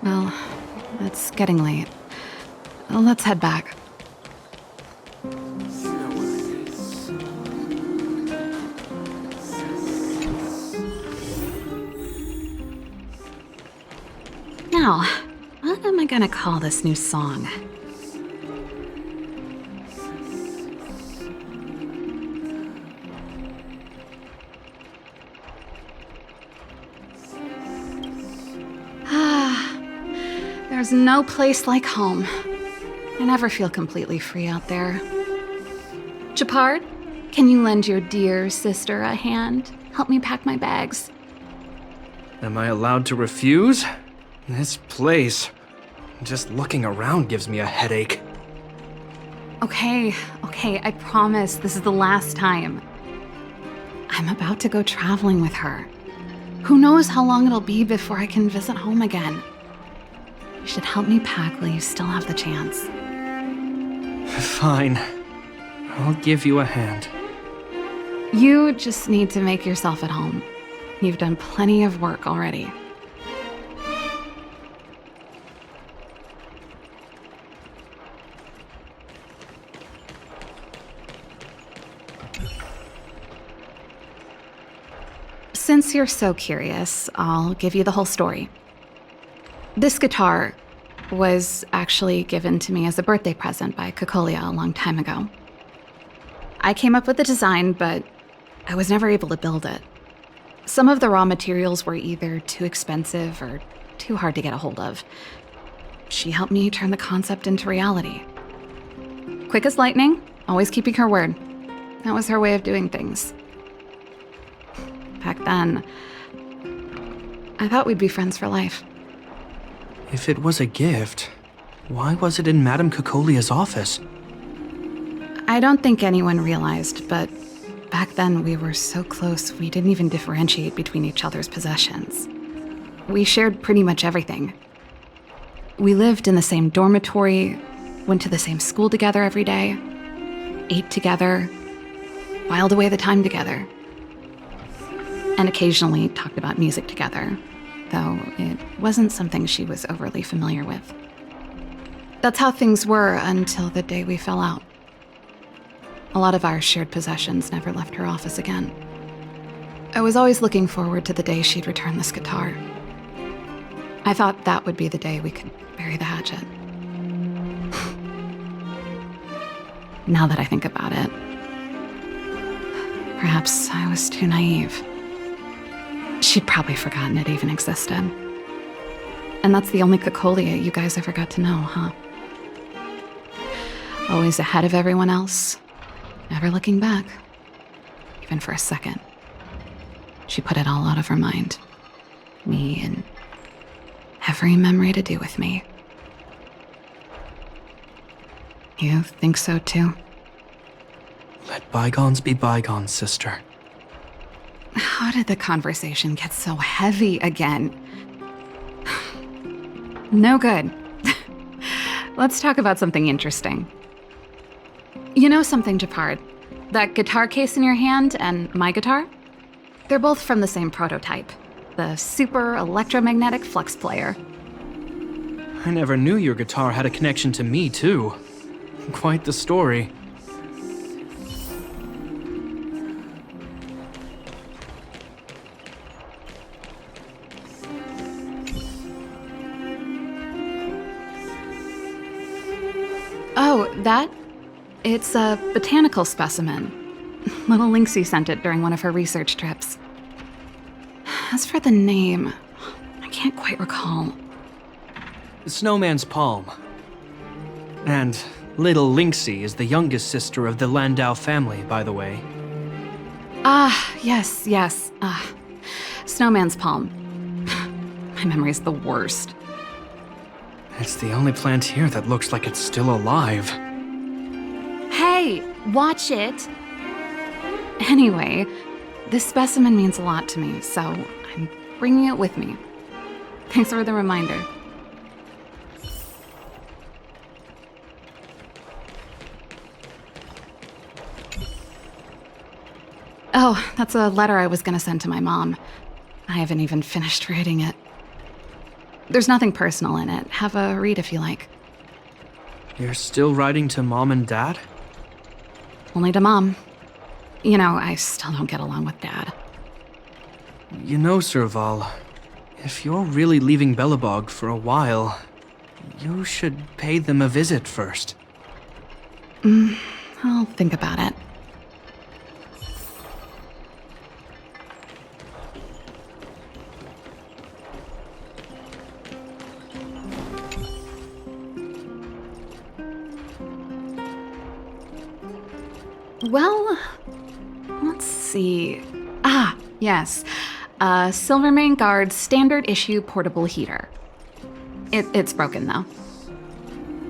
Well, it's getting late. Let's head back. Now, what am I gonna call this new song? There's no place like home. I never feel completely free out there. Japard, can you lend your dear sister a hand? Help me pack my bags. Am I allowed to refuse? This place, just looking around gives me a headache. Okay, I promise this is the last time. I'm about to go traveling with her. Who knows how long it'll be before I can visit home again. You should help me pack while you still have the chance. Fine. I'll give you a hand. You just need to make yourself at home. You've done plenty of work already. Since you're so curious, I'll give you the whole story. This guitar, was actually given to me as a birthday present by Cocolia a long time ago. I came up with the design, but I was never able to build it. Some of the raw materials were either too expensive or too hard to get a hold of. She helped me turn the concept into reality. Quick as lightning, always keeping her word. That was her way of doing things. Back then, I thought we'd be friends for life. If it was a gift, why was it in Madame Cocolia's office? I don't think anyone realized, but back then we were so close we didn't even differentiate between each other's possessions. We shared pretty much everything. We lived in the same dormitory, went to the same school together every day, ate together, whiled away the time together, and occasionally talked about music together, though it wasn't something she was overly familiar with. That's how things were until the day we fell out. A lot of our shared possessions never left her office again. I was always looking forward to the day she'd return this guitar. I thought that would be the day we could bury the hatchet. Now that I think about it, perhaps I was too naive. She'd probably forgotten it even existed. And that's the only Cocolia you guys ever got to know, huh? Always ahead of everyone else, never looking back, even for a second. She put it all out of her mind. Me and every memory to do with me. You think so too? Let bygones be bygones, sister. How did the conversation get so heavy again? No good. Let's talk about something interesting. You know something, Japard? That guitar case in your hand and my guitar? They're both from the same prototype, the Super Electromagnetic Flux Player. I never knew your guitar had a connection to me, too. Quite the story. Oh, that? It's a botanical specimen. Little Lynxie sent it during one of her research trips. As for the name, I can't quite recall. Snowman's Palm. And little Lynxie is the youngest sister of the Landau family, by the way. Ah, yes. Snowman's Palm. My memory's the worst. It's the only plant here that looks like it's still alive. Hey, watch it! Anyway, this specimen means a lot to me, so I'm bringing it with me. Thanks for the reminder. Oh, that's a letter I was gonna send to my mom. I haven't even finished writing it. There's nothing personal in it. Have a read if you like. You're still writing to Mom and Dad? Only to Mom. You know, I still don't get along with Dad. You know, Serval, if you're really leaving Belobog for a while, you should pay them a visit first. I'll think about it. Well, let's see. Ah, yes. Silvermane Guard's standard issue portable heater. It's broken, though.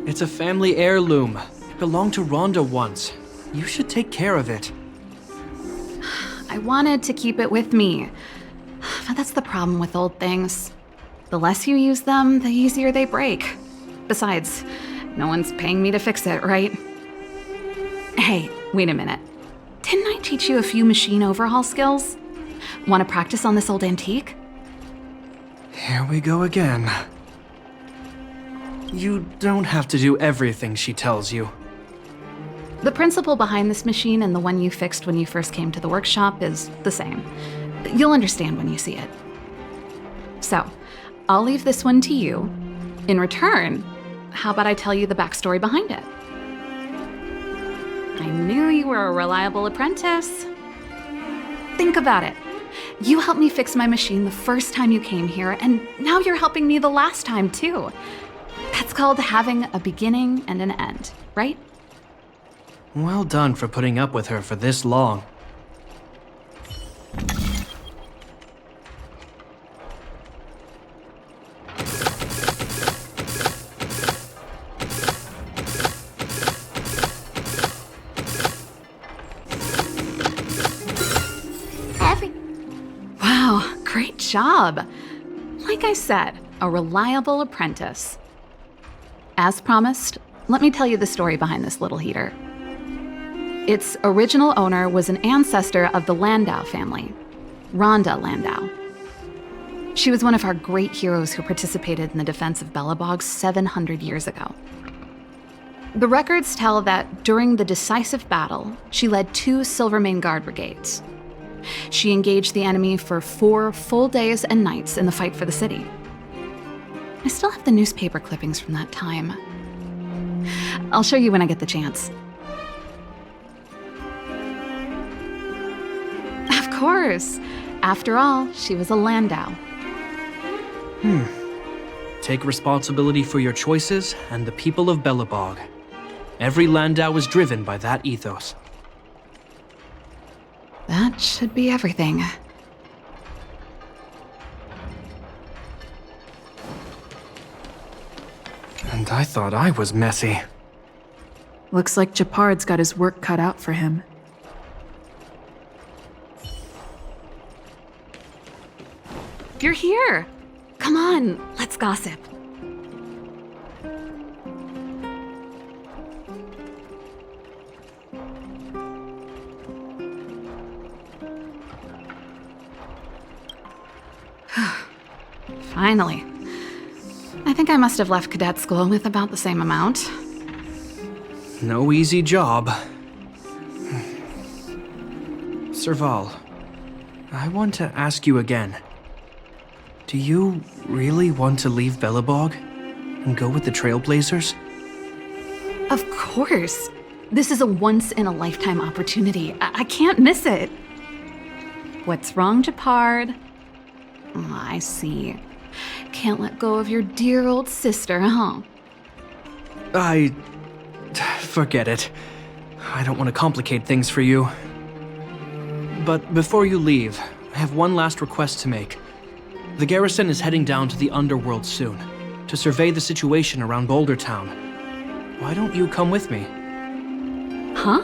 It's a family heirloom. It belonged to Rhonda once. You should take care of it. I wanted to keep it with me. But that's the problem with old things. The less you use them, the easier they break. Besides, no one's paying me to fix it, right? Hey, wait a minute. Didn't I teach you a few machine overhaul skills? Want to practice on this old antique? Here we go again. You don't have to do everything she tells you. The principle behind this machine and the one you fixed when you first came to the workshop is the same. You'll understand when you see it. So, I'll leave this one to you. In return, how about I tell you the backstory behind it? I knew you were a reliable apprentice. Think about it. You helped me fix my machine the first time you came here, and now you're helping me the last time, too. That's called having a beginning and an end, right? Well done for putting up with her for this long. Wow, great job. Like I said, a reliable apprentice. As promised, let me tell you the story behind this little heater. Its original owner was an ancestor of the Landau family, Rhonda Landau. She was one of our great heroes who participated in the defense of Belobog 700 years ago. The records tell that during the decisive battle, she led 2 Silvermane Guard brigades. She engaged the enemy for 4 full days and nights in the fight for the city. I still have the newspaper clippings from that time. I'll show you when I get the chance. Of course. After all, she was a Landau. Take responsibility for your choices and the people of Belobog. Every Landau was driven by that ethos. That should be everything. And I thought I was messy. Looks like Japard's got his work cut out for him. You're here. Come on, let's gossip. Finally. I think I must have left cadet school with about the same amount. No easy job. Serval, I want to ask you again. Do you really want to leave Belobog and go with the Trailblazers? Of course. This is a once-in-a-lifetime opportunity. I can't miss it. What's wrong, Japard? Oh, I see. Can't let go of your dear old sister, huh? Forget it. I don't want to complicate things for you. But before you leave, I have one last request to make. The garrison is heading down to the underworld soon, to survey the situation around Boulder Town. Why don't you come with me? Huh?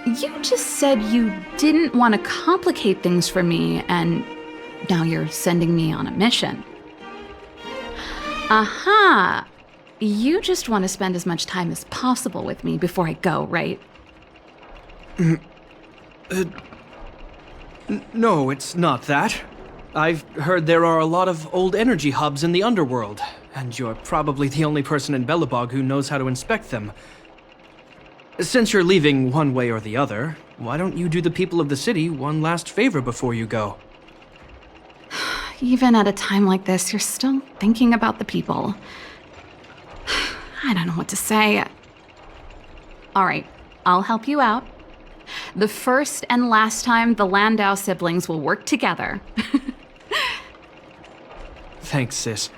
You just said you didn't want to complicate things for me, and now you're sending me on a mission. Aha! You just want to spend as much time as possible with me before I go, right? No, it's not that. I've heard there are a lot of old energy hubs in the underworld, and you're probably the only person in Belobog who knows how to inspect them. Since you're leaving one way or the other, why don't you do the people of the city one last favor before you go? Even at a time like this, you're still thinking about the people. I don't know what to say. All right, I'll help you out. The first and last time the Landau siblings will work together. Thanks, sis.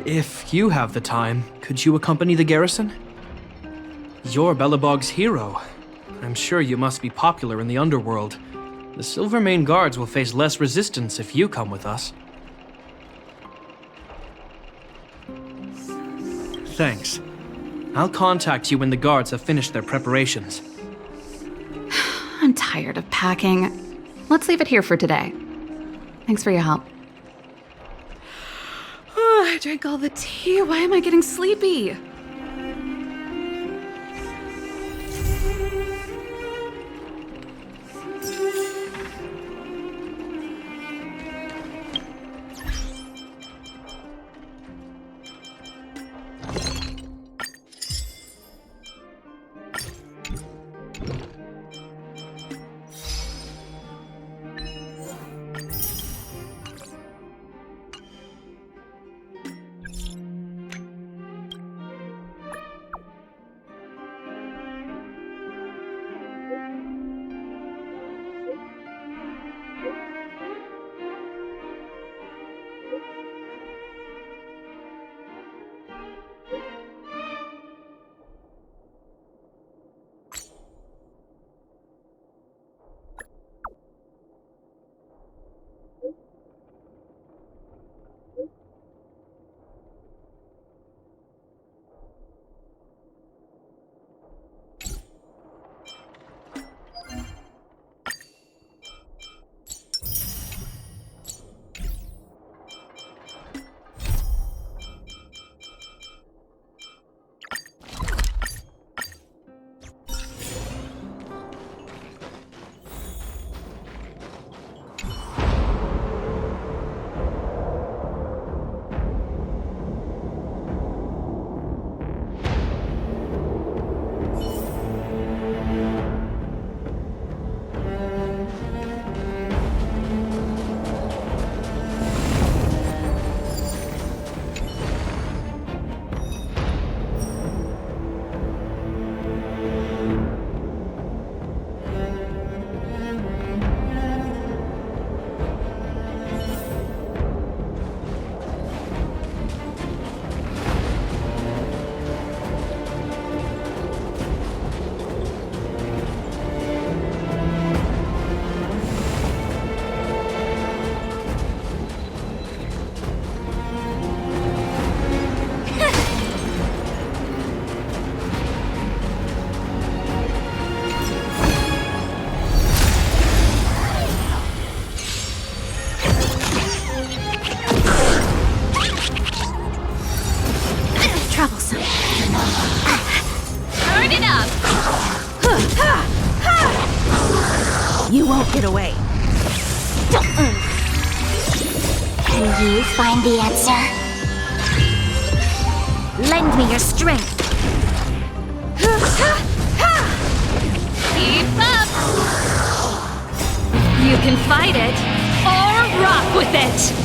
If you have the time, could you accompany the garrison? You're Belobog's hero. I'm sure you must be popular in the underworld. The Silvermane Guards will face less resistance if you come with us. Thanks. I'll contact you when the guards have finished their preparations. I'm tired of packing. Let's leave it here for today. Thanks for your help. Oh, I drank all the tea. Why am I getting sleepy? won't get away. Can you find the answer? Lend me your strength. Keep up! You can fight it, or rock with it!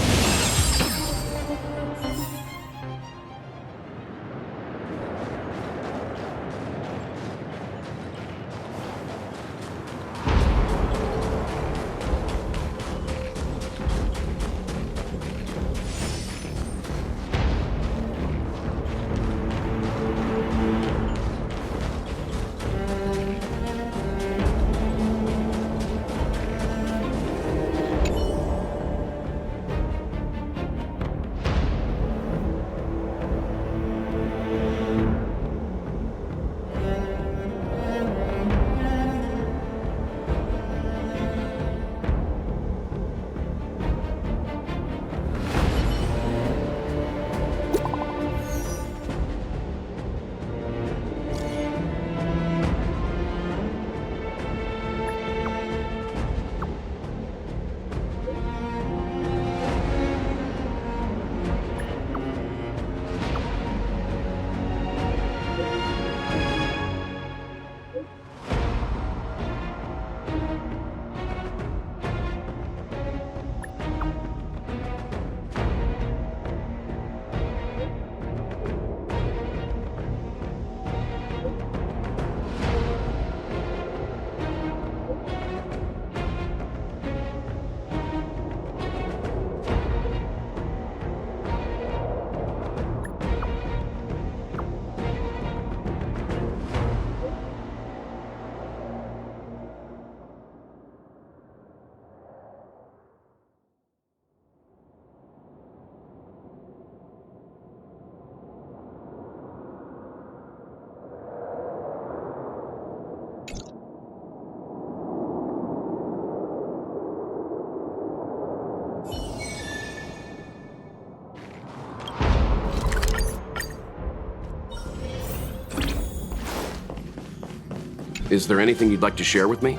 Is there anything you'd like to share with me?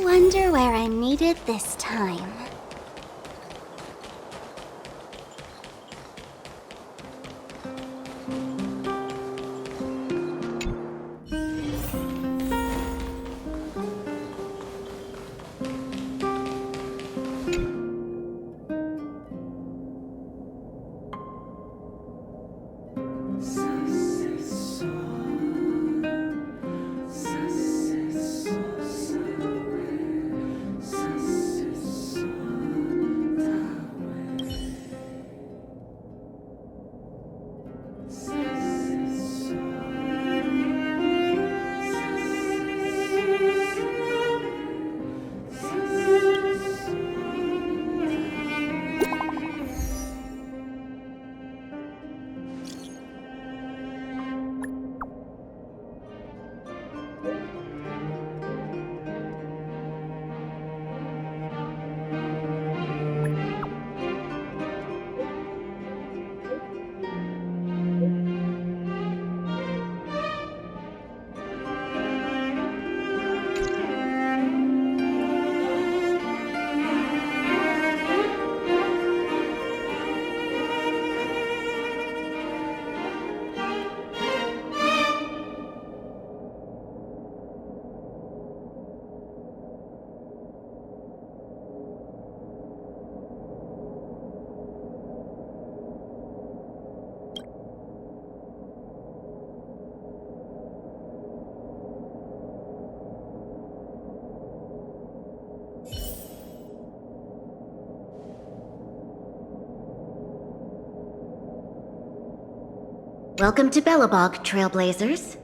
Wonder where I'm needed this time. Welcome to Bellabog, Trailblazers.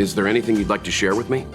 Is there anything you'd like to share with me?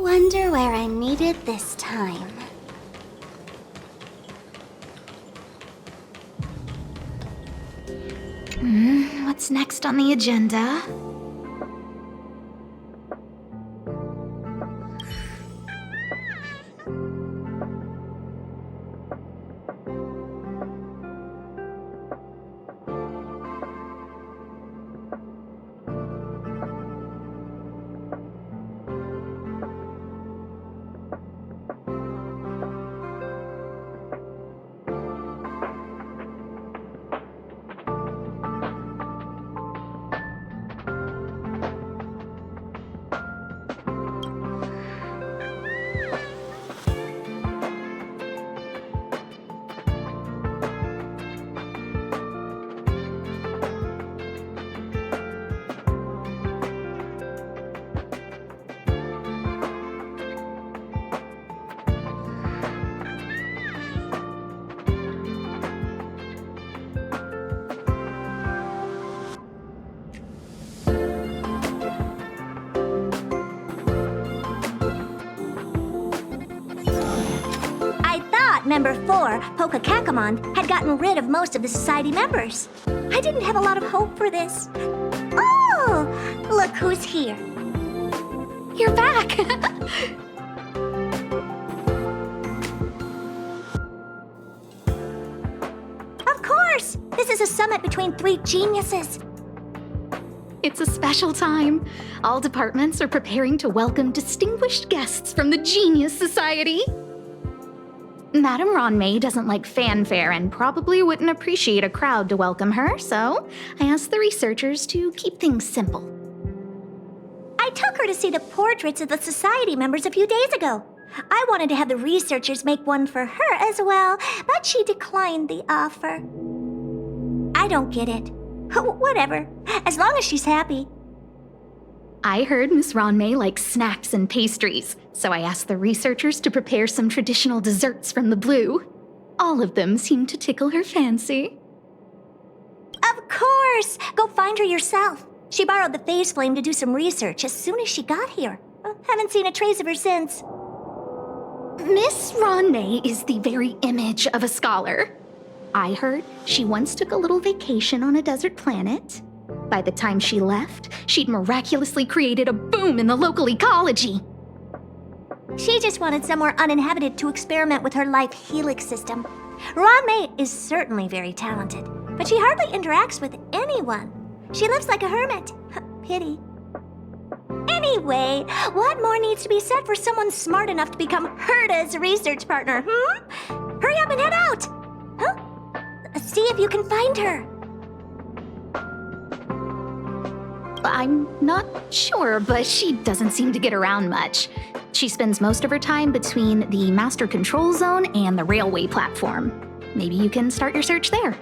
Wonder where I'm needed this time. What's next on the agenda? Member 4, Pokakakamon, had gotten rid of most of the society members. I didn't have a lot of hope for this. Oh, look who's here. You're back! Of course! This is a summit between 3 geniuses. It's a special time. All departments are preparing to welcome distinguished guests from the Genius Society. Madame Ronmei doesn't like fanfare and probably wouldn't appreciate a crowd to welcome her, so I asked the researchers to keep things simple. I took her to see the portraits of the society members a few days ago. I wanted to have the researchers make one for her as well, but she declined the offer. I don't get it. Whatever, as long as she's happy. I heard Miss Ronmei likes snacks and pastries, so I asked the researchers to prepare some traditional desserts from the blue. All of them seemed to tickle her fancy. Of course! Go find her yourself. She borrowed the phase flame to do some research as soon as she got here. Haven't seen a trace of her since. Miss Ronmei is the very image of a scholar. I heard she once took a little vacation on a desert planet. By the time she left, she'd miraculously created a boom in the local ecology. She just wanted somewhere uninhabited to experiment with her life helix system. Ronmei is certainly very talented, but she hardly interacts with anyone. She lives like a hermit. Pity. Anyway, what more needs to be said for someone smart enough to become Herta's research partner, Hurry up and head out! Huh? See if you can find her. I'm not sure, but she doesn't seem to get around much. She spends most of her time between the master control zone and the railway platform. Maybe you can start your search there.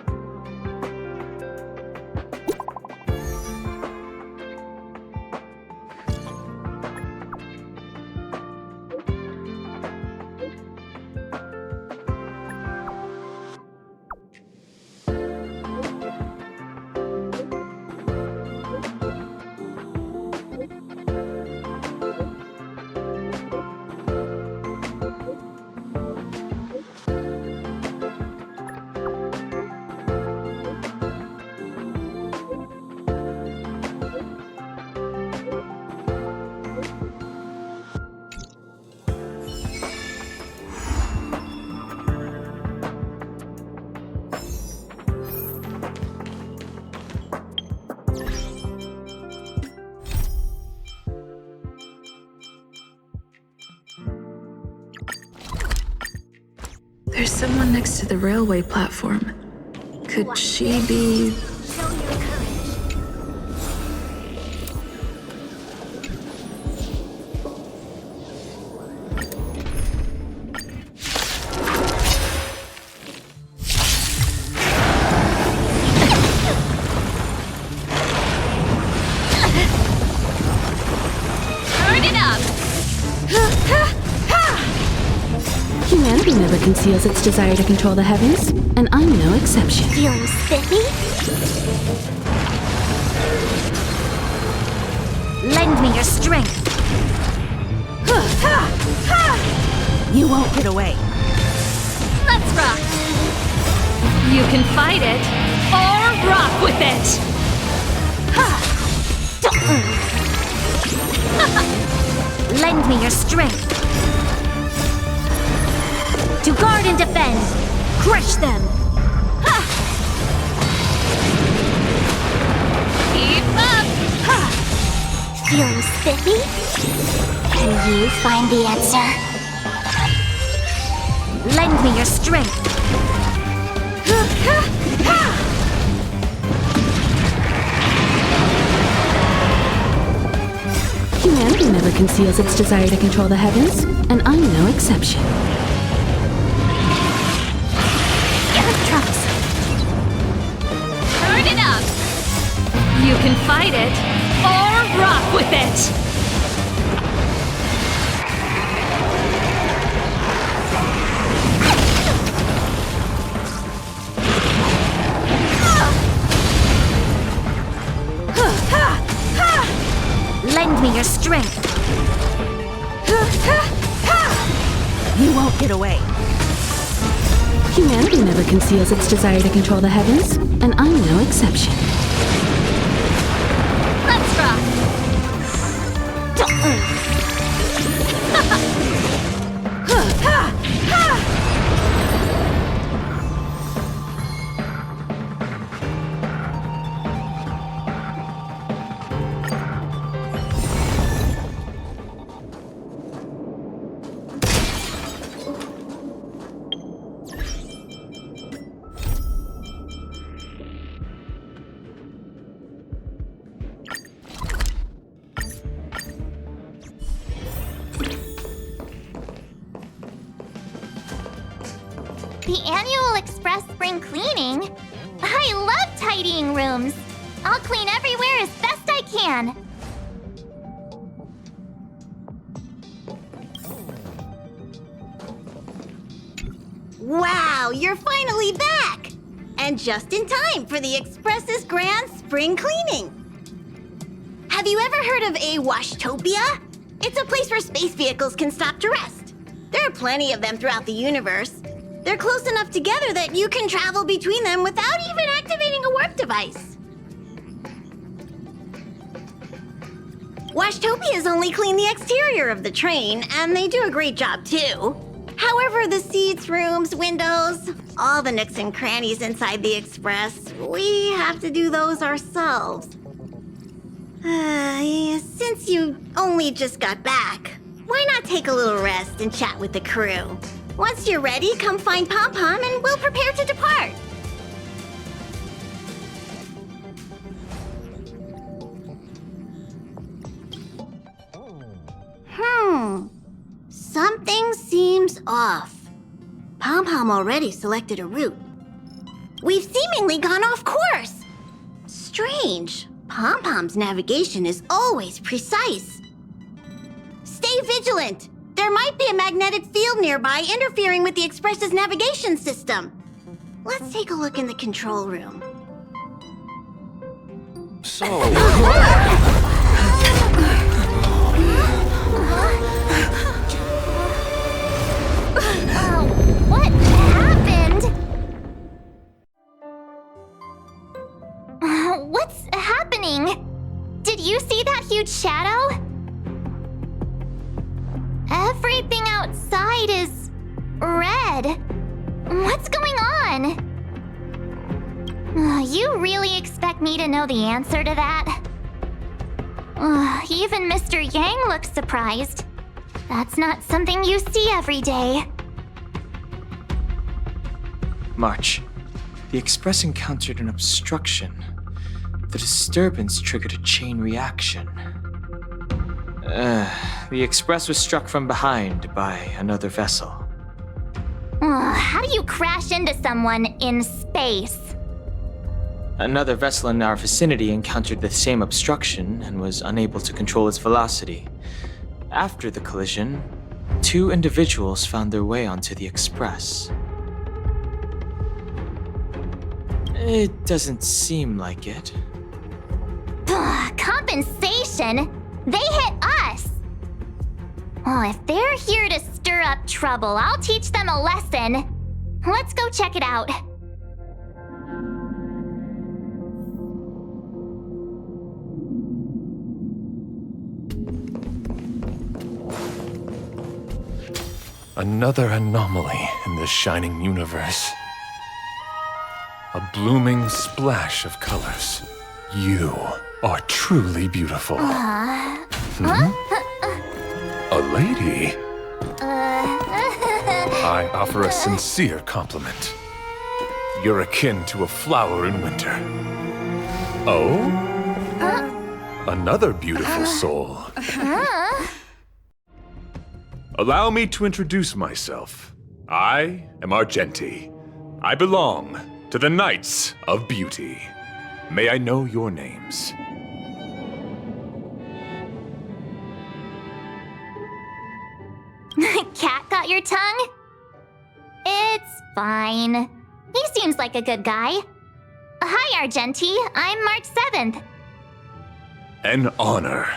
There's someone next to the railway platform. Could she be... Show your courage. Turn it up! Humanity never conceals its desire to control the heavens, and I'm no exception. Feeling spiffy? Lend me your strength. You won't get away. Let's rock! You can fight it, or rock with it! Lend me your strength. To guard and defend. Crush them. Keep up! Feeling spiffy? Can you find the answer? Lend me your strength. Humanity never conceals its desire to control the heavens, and I'm no exception. Trucks. Turn it up! You can fight it, or rock with it! Lend me your strength. You won't get away. Humanity never conceals its desire to control the heavens, and I'm no exception. Let's rock. The annual Express spring cleaning? I love tidying rooms. I'll clean everywhere as best I can. Wow, you're finally back! And just in time for the Express's grand spring cleaning. Have you ever heard of a washtopia? It's a place where space vehicles can stop to rest. There are plenty of them throughout the universe. They're close enough together that you can travel between them without even activating a warp device. Washtopias only clean the exterior of the train, and they do a great job too. However, the seats, rooms, windows, all the nooks and crannies inside the Express, we have to do those ourselves. Since you only just got back, why not take a little rest and chat with the crew? Once you're ready, come find Pom Pom and we'll prepare to depart. Something seems off. Pom Pom already selected a route. We've seemingly gone off course. Strange. Pom Pom's navigation is always precise. Stay vigilant. There might be a magnetic field nearby interfering with the Express's navigation system. Let's take a look in the control room. So... What happened? What's happening? Did you see that huge shadow? Everything outside is red. What's going on? You really expect me to know the answer to that? Even Mr. Yang looks surprised. That's not something you see every day. March, the Express encountered an obstruction. The disturbance triggered a chain reaction. The Express was struck from behind by another vessel. How do you crash into someone in space? Another vessel in our vicinity encountered the same obstruction and was unable to control its velocity. After the collision, 2 individuals found their way onto the Express. It doesn't seem like it. Compensation? They hit us! Oh, if they're here to stir up trouble, I'll teach them a lesson. Let's go check it out. Another anomaly in this shining universe. A blooming splash of colors. You are truly beautiful. A lady? I offer a sincere compliment. You're akin to a flower in winter. Oh? Another beautiful soul. Allow me to introduce myself. I am Argenti. I belong to the Knights of Beauty. May I know your names? Cat got your tongue? It's fine. He seems like a good guy. Hi, Argenti. I'm March 7th. An honor.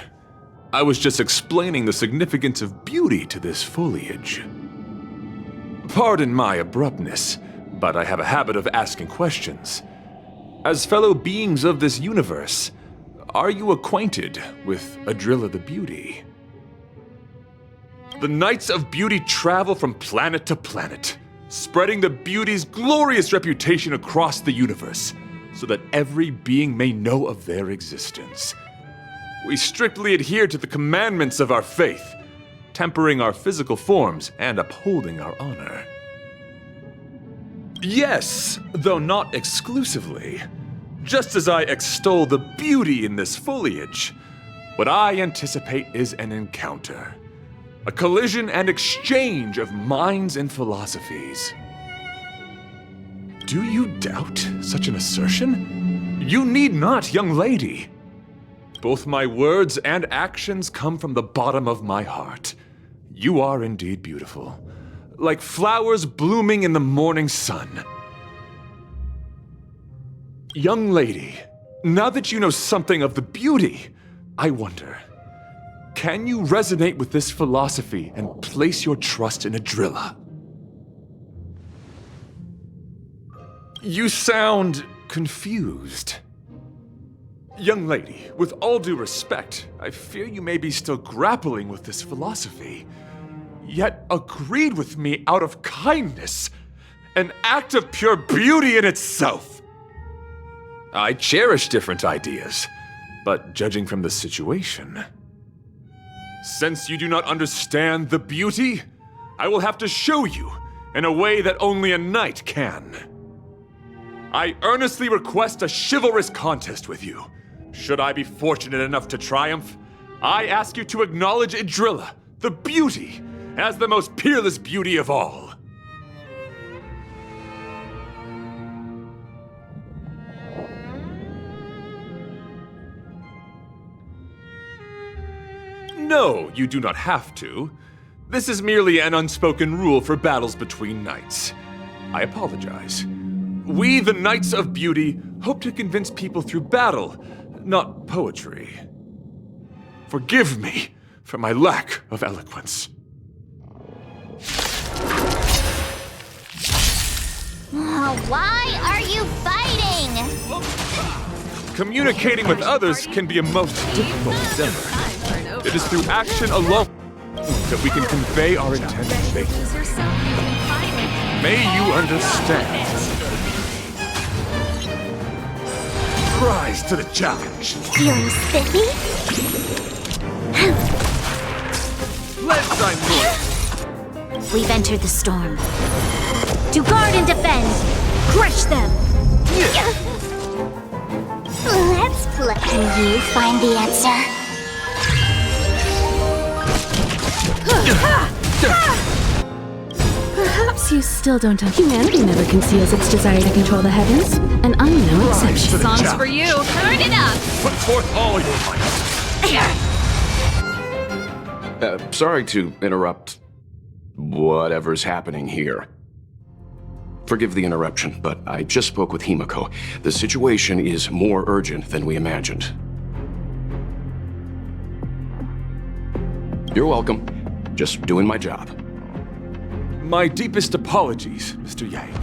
I was just explaining the significance of beauty to this foliage. Pardon my abruptness, but I have a habit of asking questions. As fellow beings of this universe, are you acquainted with Adrilla the Beauty? The Knights of Beauty travel from planet to planet, spreading the beauty's glorious reputation across the universe, so that every being may know of their existence. We strictly adhere to the commandments of our faith, tempering our physical forms and upholding our honor. Yes, though not exclusively. Just as I extol the beauty in this foliage, what I anticipate is an encounter. A collision and exchange of minds and philosophies. Do you doubt such an assertion? You need not, young lady. Both my words and actions come from the bottom of my heart. You are indeed beautiful, like flowers blooming in the morning sun. Young lady, now that you know something of the beauty, I wonder, can you resonate with this philosophy and place your trust in Adrilla? You sound confused. Young lady, with all due respect, I fear you may be still grappling with this philosophy, yet agreed with me out of kindness, an act of pure beauty in itself. I cherish different ideas, but judging from the situation, since you do not understand the beauty, I will have to show you in a way that only a knight can. I earnestly request a chivalrous contest with you. Should I be fortunate enough to triumph, I ask you to acknowledge Adrilla, the beauty, as the most peerless beauty of all. No, you do not have to. This is merely an unspoken rule for battles between knights. I apologize. We, the Knights of Beauty, hope to convince people through battle, not poetry. Forgive me for my lack of eloquence. Why are you fighting? Communicating with others can be a most difficult endeavor. It is through action alone that we can convey our intended fate. May you understand. Rise to the challenge. Feeling spiffy? Let's north. We've entered the storm. To guard and defend! Crush them! Let's play. Can you find the answer? Perhaps you still don't know. Humanity never conceals its desire to control the heavens, and I'm no exception. Songs for you. Turn it up! Put forth all your might. Sorry to interrupt whatever's happening here. Forgive the interruption, but I just spoke with Himiko. The situation is more urgent than we imagined. You're welcome. Just doing my job. My deepest apologies, Mr. Yang.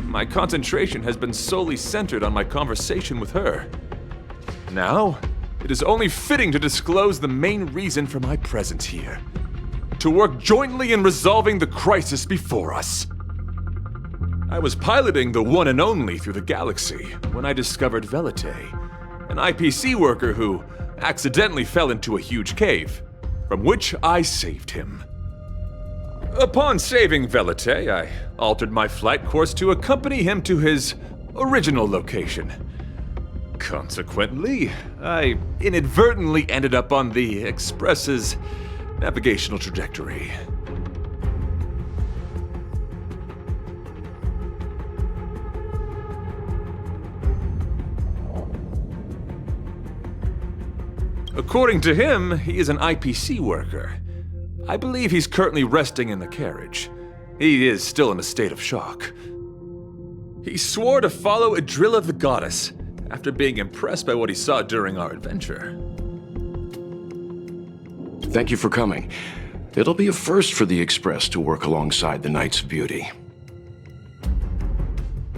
My concentration has been solely centered on my conversation with her. Now, it is only fitting to disclose the main reason for my presence here. To work jointly in resolving the crisis before us. I was piloting the one and only through the galaxy when I discovered Velite, an IPC worker who accidentally fell into a huge cave, from which I saved him. Upon saving Velite, I altered my flight course to accompany him to his original location. Consequently, I inadvertently ended up on the Express's navigational trajectory. According to him, he is an IPC worker. I believe he's currently resting in the carriage. He is still in a state of shock. He swore to follow Adrilla the Goddess after being impressed by what he saw during our adventure. Thank you for coming. It'll be a first for the Express to work alongside the Knights of Beauty.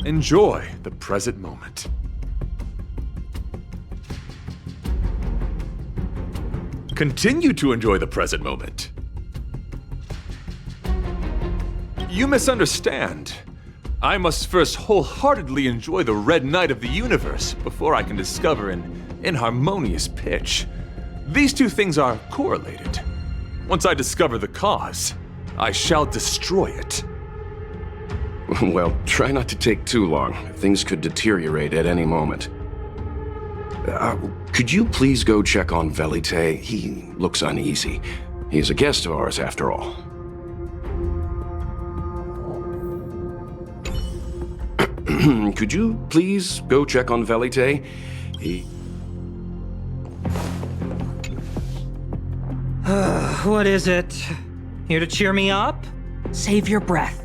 Enjoy the present moment. Continue to enjoy the present moment. You misunderstand. I must first wholeheartedly enjoy the red night of the universe before I can discover an inharmonious pitch. These two things are correlated. Once I discover the cause, I shall destroy it. Well, try not to take too long. Things could deteriorate at any moment. Could you please go check on Velite? He looks uneasy. He's a guest of ours, after all. Could you please go check on Velite? What is it? Here to cheer me up? Save your breath.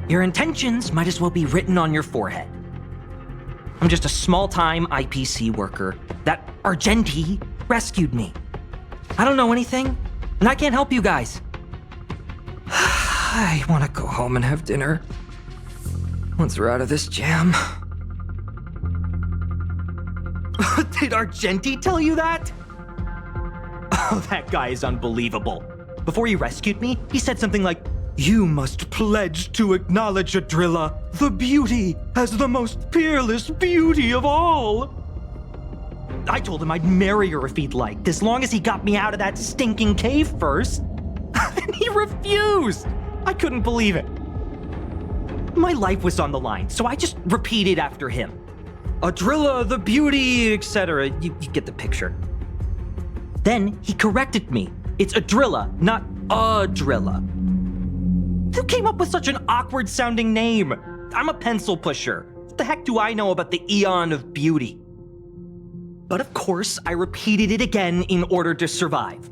Your intentions might as well be written on your forehead. I'm just a small-time IPC worker. That Argenti rescued me. I don't know anything, and I can't help you guys. I want to go home and have dinner. Once we're out of this jam. Did Argenti tell you that? Oh, that guy is unbelievable. Before he rescued me, he said something like, "You must pledge to acknowledge Adrilla, the beauty, as the most peerless beauty of all." I told him I'd marry her if he'd liked, as long as he got me out of that stinking cave first. And he refused! I couldn't believe it. My life was on the line, so I just repeated after him. Adrilla, the beauty, etc. You get the picture. Then he corrected me. It's Adrilla, not Adrilla. Who came up with such an awkward-sounding name? I'm a pencil pusher. What the heck do I know about the Eon of Beauty? But of course, I repeated it again in order to survive.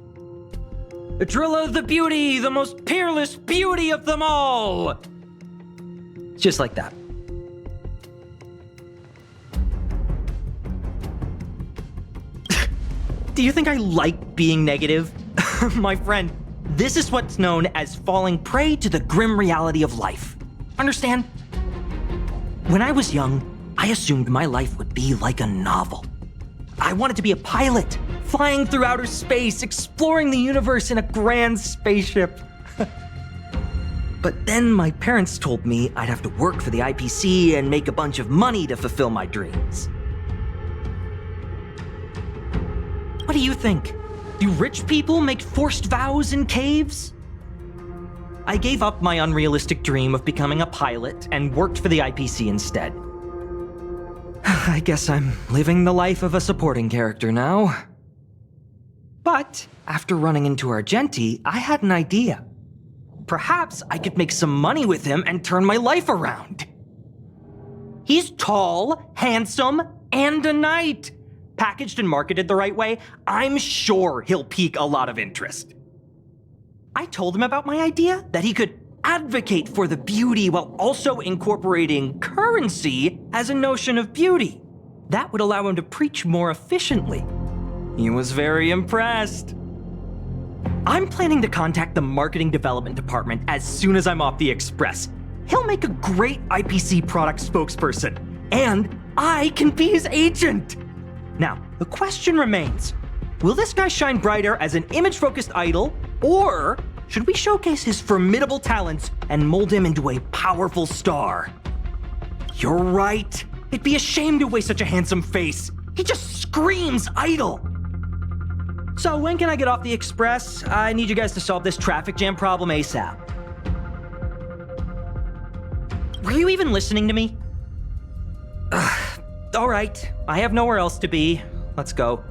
Adrilla the beauty, the most peerless beauty of them all! Just like that. Do you think I like being negative? My friend, this is what's known as falling prey to the grim reality of life. Understand? When I was young, I assumed my life would be like a novel. I wanted to be a pilot, flying through outer space, exploring the universe in a grand spaceship. But then my parents told me I'd have to work for the IPC and make a bunch of money to fulfill my dreams. What do you think? Do rich people make forced vows in caves? I gave up my unrealistic dream of becoming a pilot and worked for the IPC instead. I guess I'm living the life of a supporting character now. But after running into Argenti, I had an idea. Perhaps I could make some money with him and turn my life around. He's tall, handsome, and a knight. Packaged and marketed the right way, I'm sure he'll pique a lot of interest. I told him about my idea, that he could advocate for the beauty while also incorporating currency as a notion of beauty. That would allow him to preach more efficiently. He was very impressed. I'm planning to contact the marketing development department as soon as I'm off the express. He'll make a great IPC product spokesperson, and I can be his agent. Now, the question remains, will this guy shine brighter as an image-focused idol, or should we showcase his formidable talents and mold him into a powerful star? You're right. It'd be a shame to waste such a handsome face. He just screams idol. So when can I get off the express? I need you guys to solve this traffic jam problem ASAP. Were you even listening to me? All right, I have nowhere else to be. Let's go.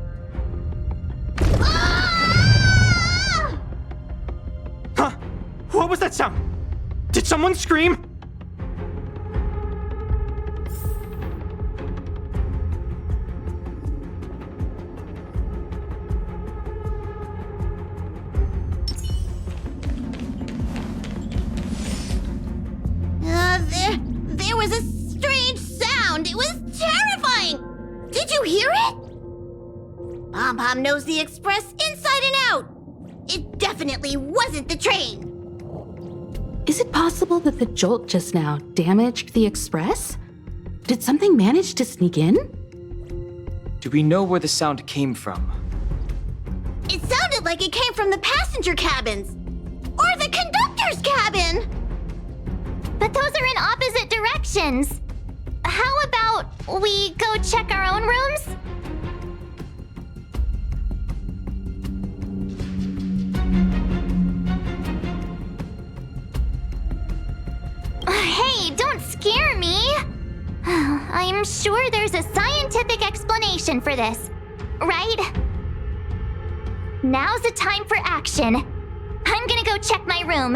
Huh? What was that sound? Did someone scream? There was a strange sound. It was terrifying. Did you hear it? Pom-Pom knows the express inside and out. It definitely wasn't the train. Is it possible that the jolt just now damaged the express? Did something manage to sneak in? Do we know where the sound came from? It sounded like it came from the passenger cabins. Or the conductor's cabin. But those are in opposite directions. How about we go check our own rooms? Hey, don't scare me. I'm sure there's a scientific explanation for this, right? Now's the time for action. I'm gonna go check my room.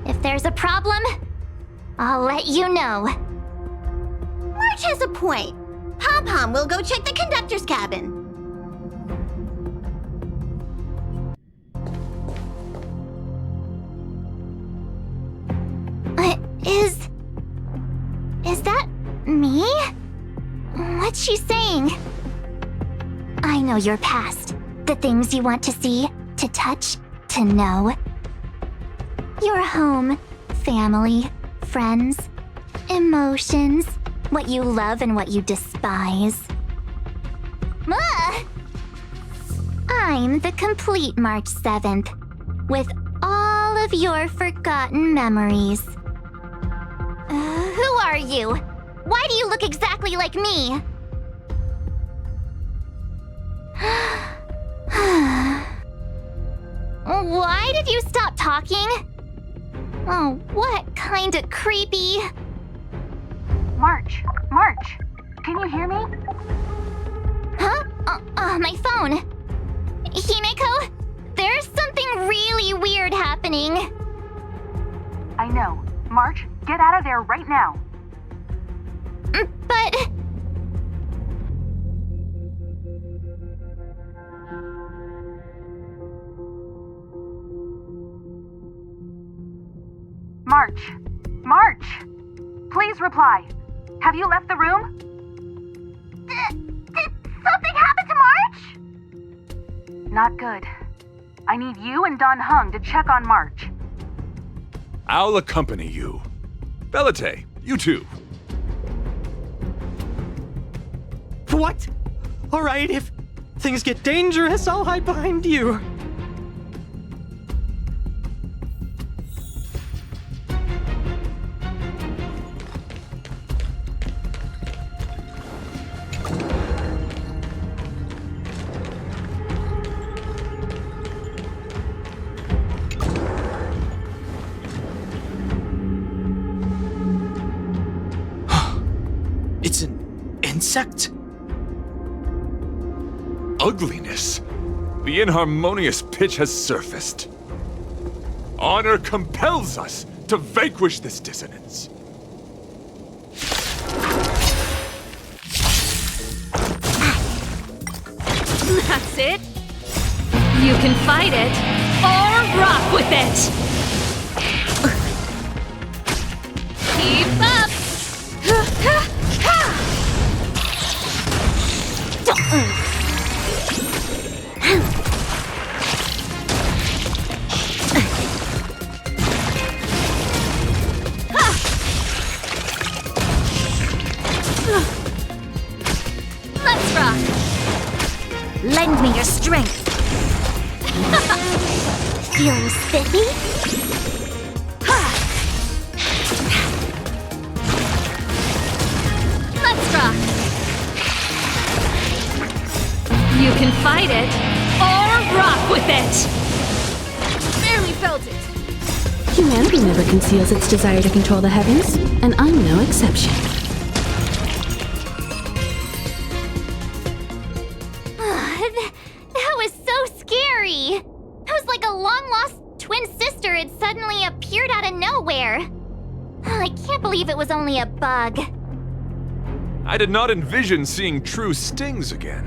If there's a problem, I'll let you know. March has a point. Pom-Pom will go check the conductor's cabin. Is that me? What's she saying? I know your past. The things you want to see, to touch, to know. Your home, family, friends, emotions, what you love and what you despise. I'm the complete March 7th, with all of your forgotten memories. Who are you? Why do you look exactly like me? Why did you stop talking? Oh, what kind of creepy... March, can you hear me? Huh? My phone. Himeko, there's something really weird happening. I know. March, get out of there right now. But... March! Please reply. Have you left the room? Did something happen to March? Not good. I need you and Don Hung to check on March. I'll accompany you. Belate, you too. What? All right, if things get dangerous, I'll hide behind you. It's an insect? Ugliness. The inharmonious pitch has surfaced. Honor compels us to vanquish this dissonance. That's it. You can fight it, or rock with it. Keep up. Feeling spiffy? Let's rock! You can fight it, or rock with it! Barely felt it. Humanity never conceals its desire to control the heavens, and I'm no exception. That was so scary. It was like a long-lost twin sister had suddenly appeared out of nowhere. I can't believe it was only a bug. I did not envision seeing true stings again.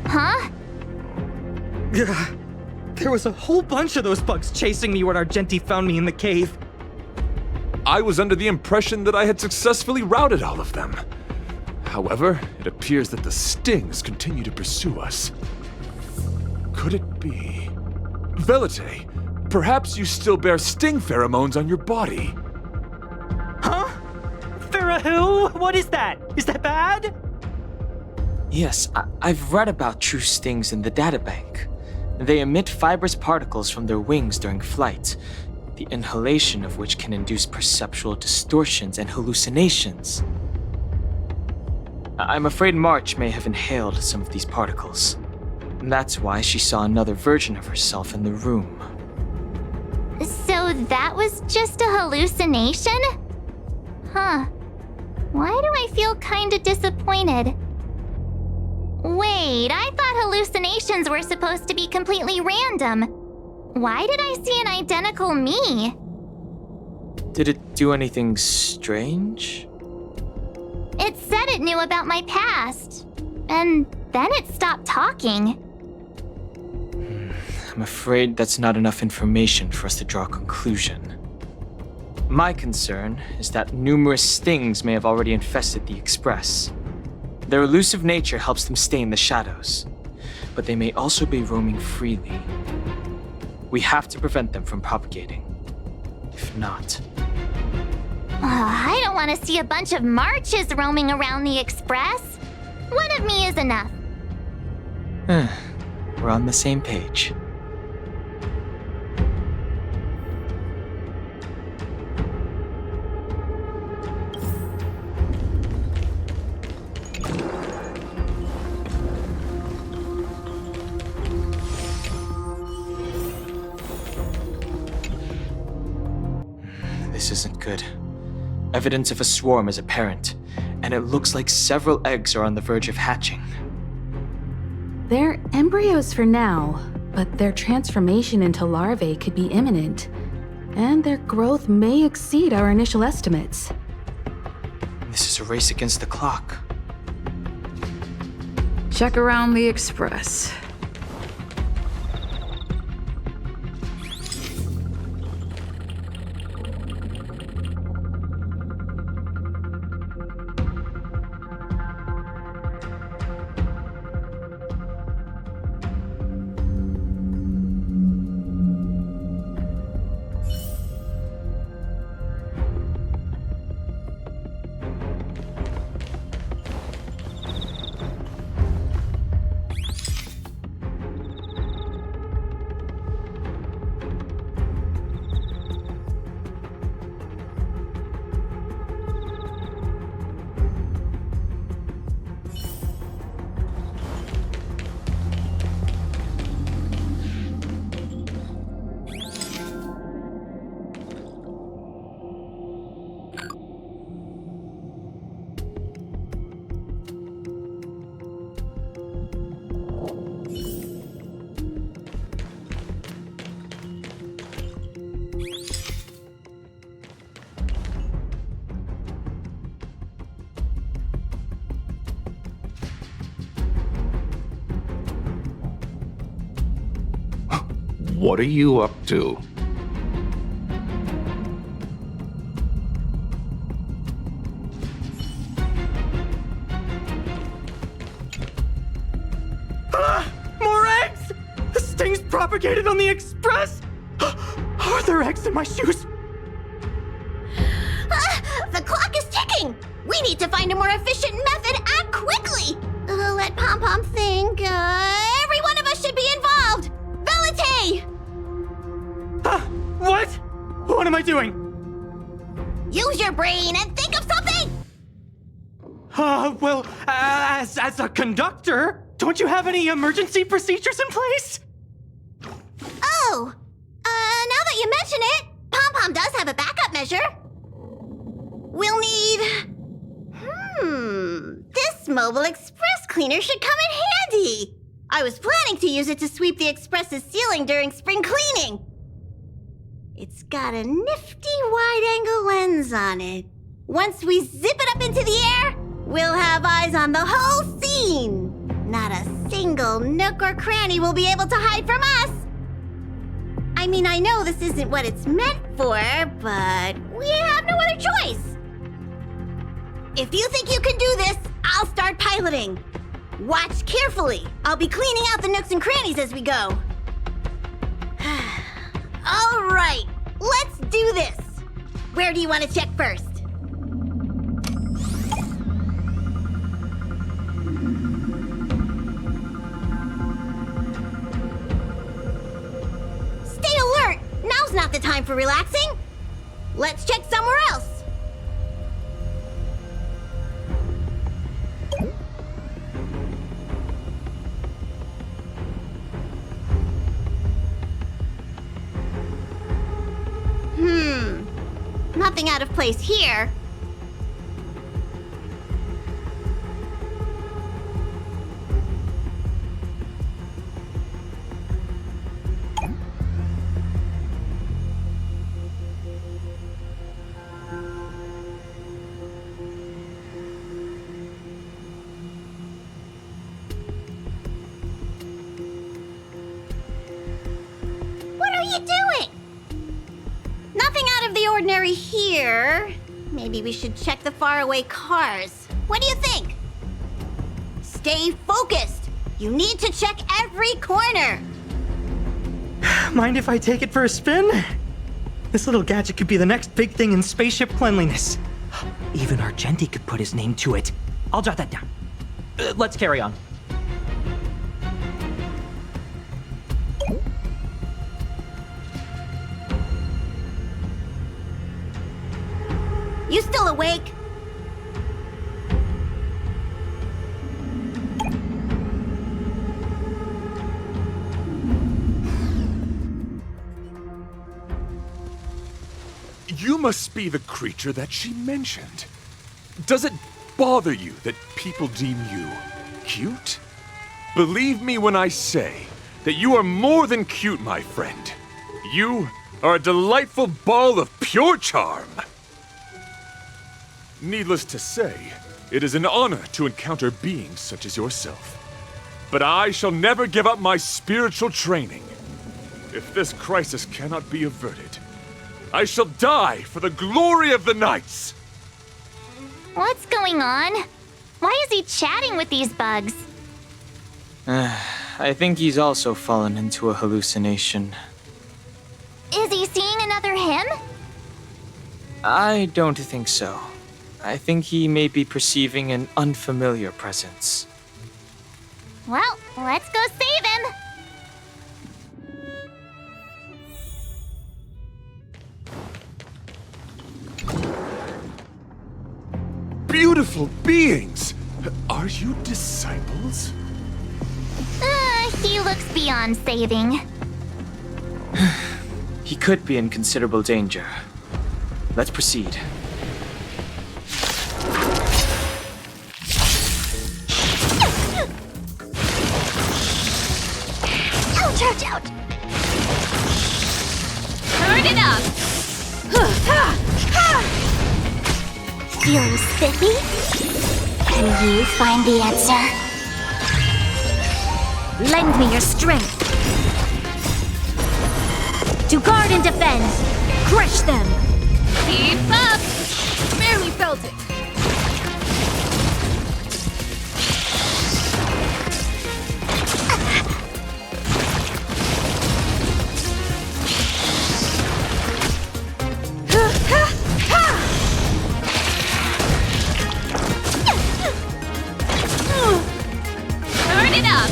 Huh? There was a whole bunch of those bugs chasing me when Argenti found me in the cave. I was under the impression that I had successfully routed all of them. However, it appears that the stings continue to pursue us. Could it be... Velite, perhaps you still bear sting pheromones on your body. Huh? Who? What is that? Is that bad? Yes, I've read about true stings in the databank. They emit fibrous particles from their wings during flight, the inhalation of which can induce perceptual distortions and hallucinations. I'm afraid March may have inhaled some of these particles. That's why she saw another version of herself in the room. So that was just a hallucination? Huh. Why do I feel kinda disappointed? Wait, I thought hallucinations were supposed to be completely random. Why did I see an identical me? Did it do anything strange? It said it knew about my past. And then it stopped talking. I'm afraid that's not enough information for us to draw a conclusion. My concern is that numerous stings may have already infested the Express. Their elusive nature helps them stay in the shadows, but they may also be roaming freely. We have to prevent them from propagating. If not... I don't want to see a bunch of Marches roaming around the Express. One of me is enough. We're on the same page. This isn't good. Evidence of a swarm is apparent, and it looks like several eggs are on the verge of hatching. They're embryos for now, but their transformation into larvae could be imminent, and their growth may exceed our initial estimates. This is a race against the clock. Check around the Express. What are you up to? More eggs! The stings propagated on the Express! Are there eggs in my shoes? The clock is ticking! We need to find a more efficient method. Act quickly! Let Pom Pom think. Every one of us should be involved! Velite! am I doing? Use your brain and think of something! Well, as a conductor, don't you have any emergency procedures in place? Oh, now that you mention it, Pom-Pom does have a backup measure. We'll need... This mobile express cleaner should come in handy. I was planning to use it to sweep the express's ceiling during spring cleaning. It's got a nifty wide-angle lens on it. Once we zip it up into the air, we'll have eyes on the whole scene. Not a single nook or cranny will be able to hide from us. I mean, I know this isn't what it's meant for, but we have no other choice. If you think you can do this, I'll start piloting. Watch carefully. I'll be cleaning out the nooks and crannies as we go. All right, let's do this. Where do you want to check first? Stay alert. Now's not the time for relaxing. Let's check somewhere else. Nothing out of place here. What are you doing? Nothing out of the ordinary here. Maybe we should check the faraway cars. What do you think? Stay focused. You need to check every corner. Mind if I take it for a spin? This little gadget could be the next big thing in spaceship cleanliness. Even Argenti could put his name to it. I'll jot that down. Let's carry on. You still awake? You must be the creature that she mentioned. Does it bother you that people deem you cute? Believe me when I say that you are more than cute, my friend. You are a delightful ball of pure charm. Needless to say, it is an honor to encounter beings such as yourself. But I shall never give up my spiritual training. If this crisis cannot be averted, I shall die for the glory of the Knights! What's going on? Why is he chatting with these bugs? I think he's also fallen into a hallucination. Is he seeing another him? I don't think so. I think he may be perceiving an unfamiliar presence. Well, let's go save him! Beautiful beings! Are you disciples? He looks beyond saving. He could be in considerable danger. Let's proceed. Ouch, ouch, ouch! Turn it up! Feeling spiffy? Can you find the answer? Lend me your strength. To guard and defend. Crush them. Keep up! Barely felt it. Turn it up.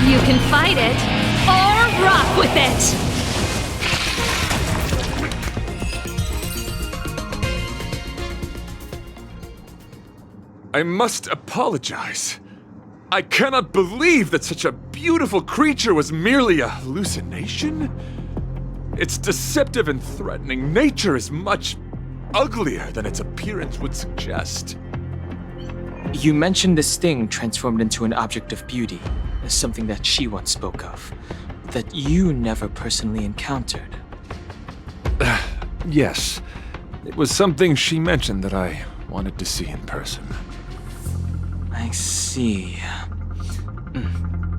You can fight it or rock with it! I must apologize. I cannot believe that such a beautiful creature was merely a hallucination. Its deceptive and threatening nature is much uglier than its appearance would suggest. You mentioned the sting transformed into an object of beauty, something that she once spoke of, that you never personally encountered. Yes, it was something she mentioned that I wanted to see in person. I see.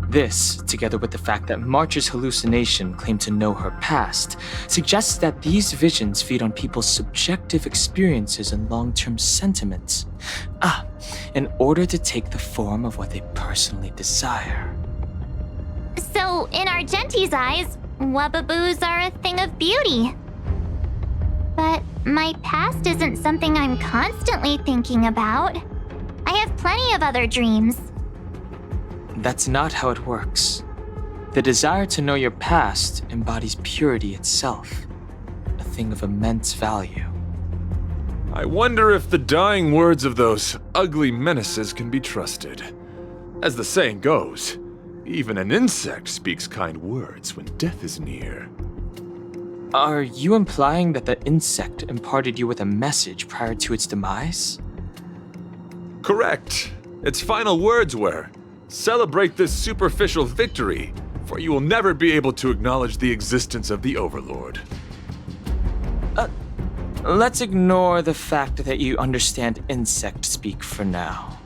This, together with the fact that March's hallucination claimed to know her past, suggests that these visions feed on people's subjective experiences and long-term sentiments. In order to take the form of what they personally desire. So, in Argenti's eyes, Wubbaboos are a thing of beauty. But my past isn't something I'm constantly thinking about. I have plenty of other dreams. That's not how it works. The desire to know your past embodies purity itself, a thing of immense value. I wonder if the dying words of those ugly menaces can be trusted. As the saying goes, even an insect speaks kind words when death is near. Are you implying that the insect imparted you with a message prior to its demise? Correct. Its final words were, "Celebrate this superficial victory, for you will never be able to acknowledge the existence of the Overlord." Let's ignore the fact that you understand insect speak for now.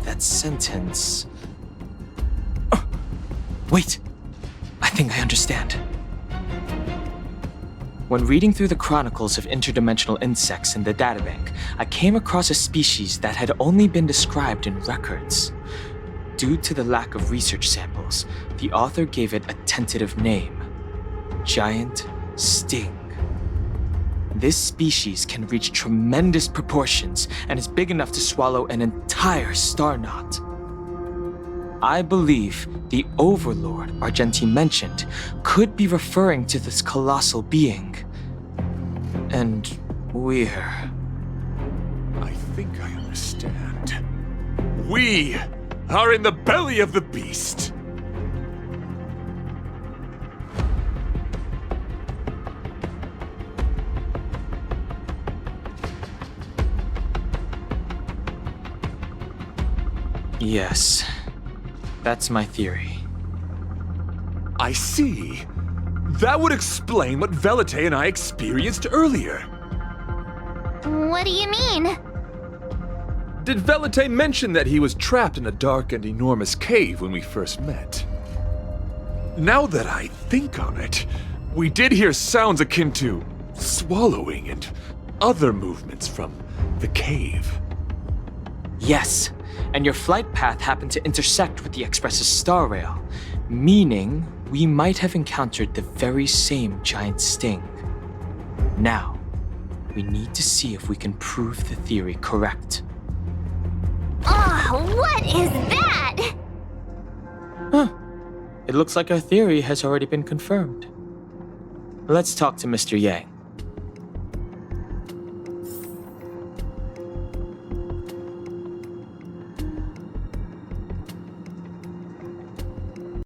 That sentence... Wait! I think I understand. When reading through the chronicles of interdimensional insects in the databank, I came across a species that had only been described in records. Due to the lack of research samples, the author gave it a tentative name: Giant Sting. This species can reach tremendous proportions and is big enough to swallow an entire star knot. I believe the Overlord Argenti mentioned could be referring to this colossal being. And we're... I think I understand. We are in the belly of the beast. Yes, that's my theory. I see. That would explain what Velite and I experienced earlier. What do you mean? Did Velite mention that he was trapped in a dark and enormous cave when we first met? Now that I think on it, we did hear sounds akin to swallowing and other movements from the cave. Yes, and your flight path happened to intersect with the Express's star rail, meaning we might have encountered the very same giant sting. Now, we need to see if we can prove the theory correct. Oh, what is that? Huh. It looks like our theory has already been confirmed. Let's talk to Mr. Yang.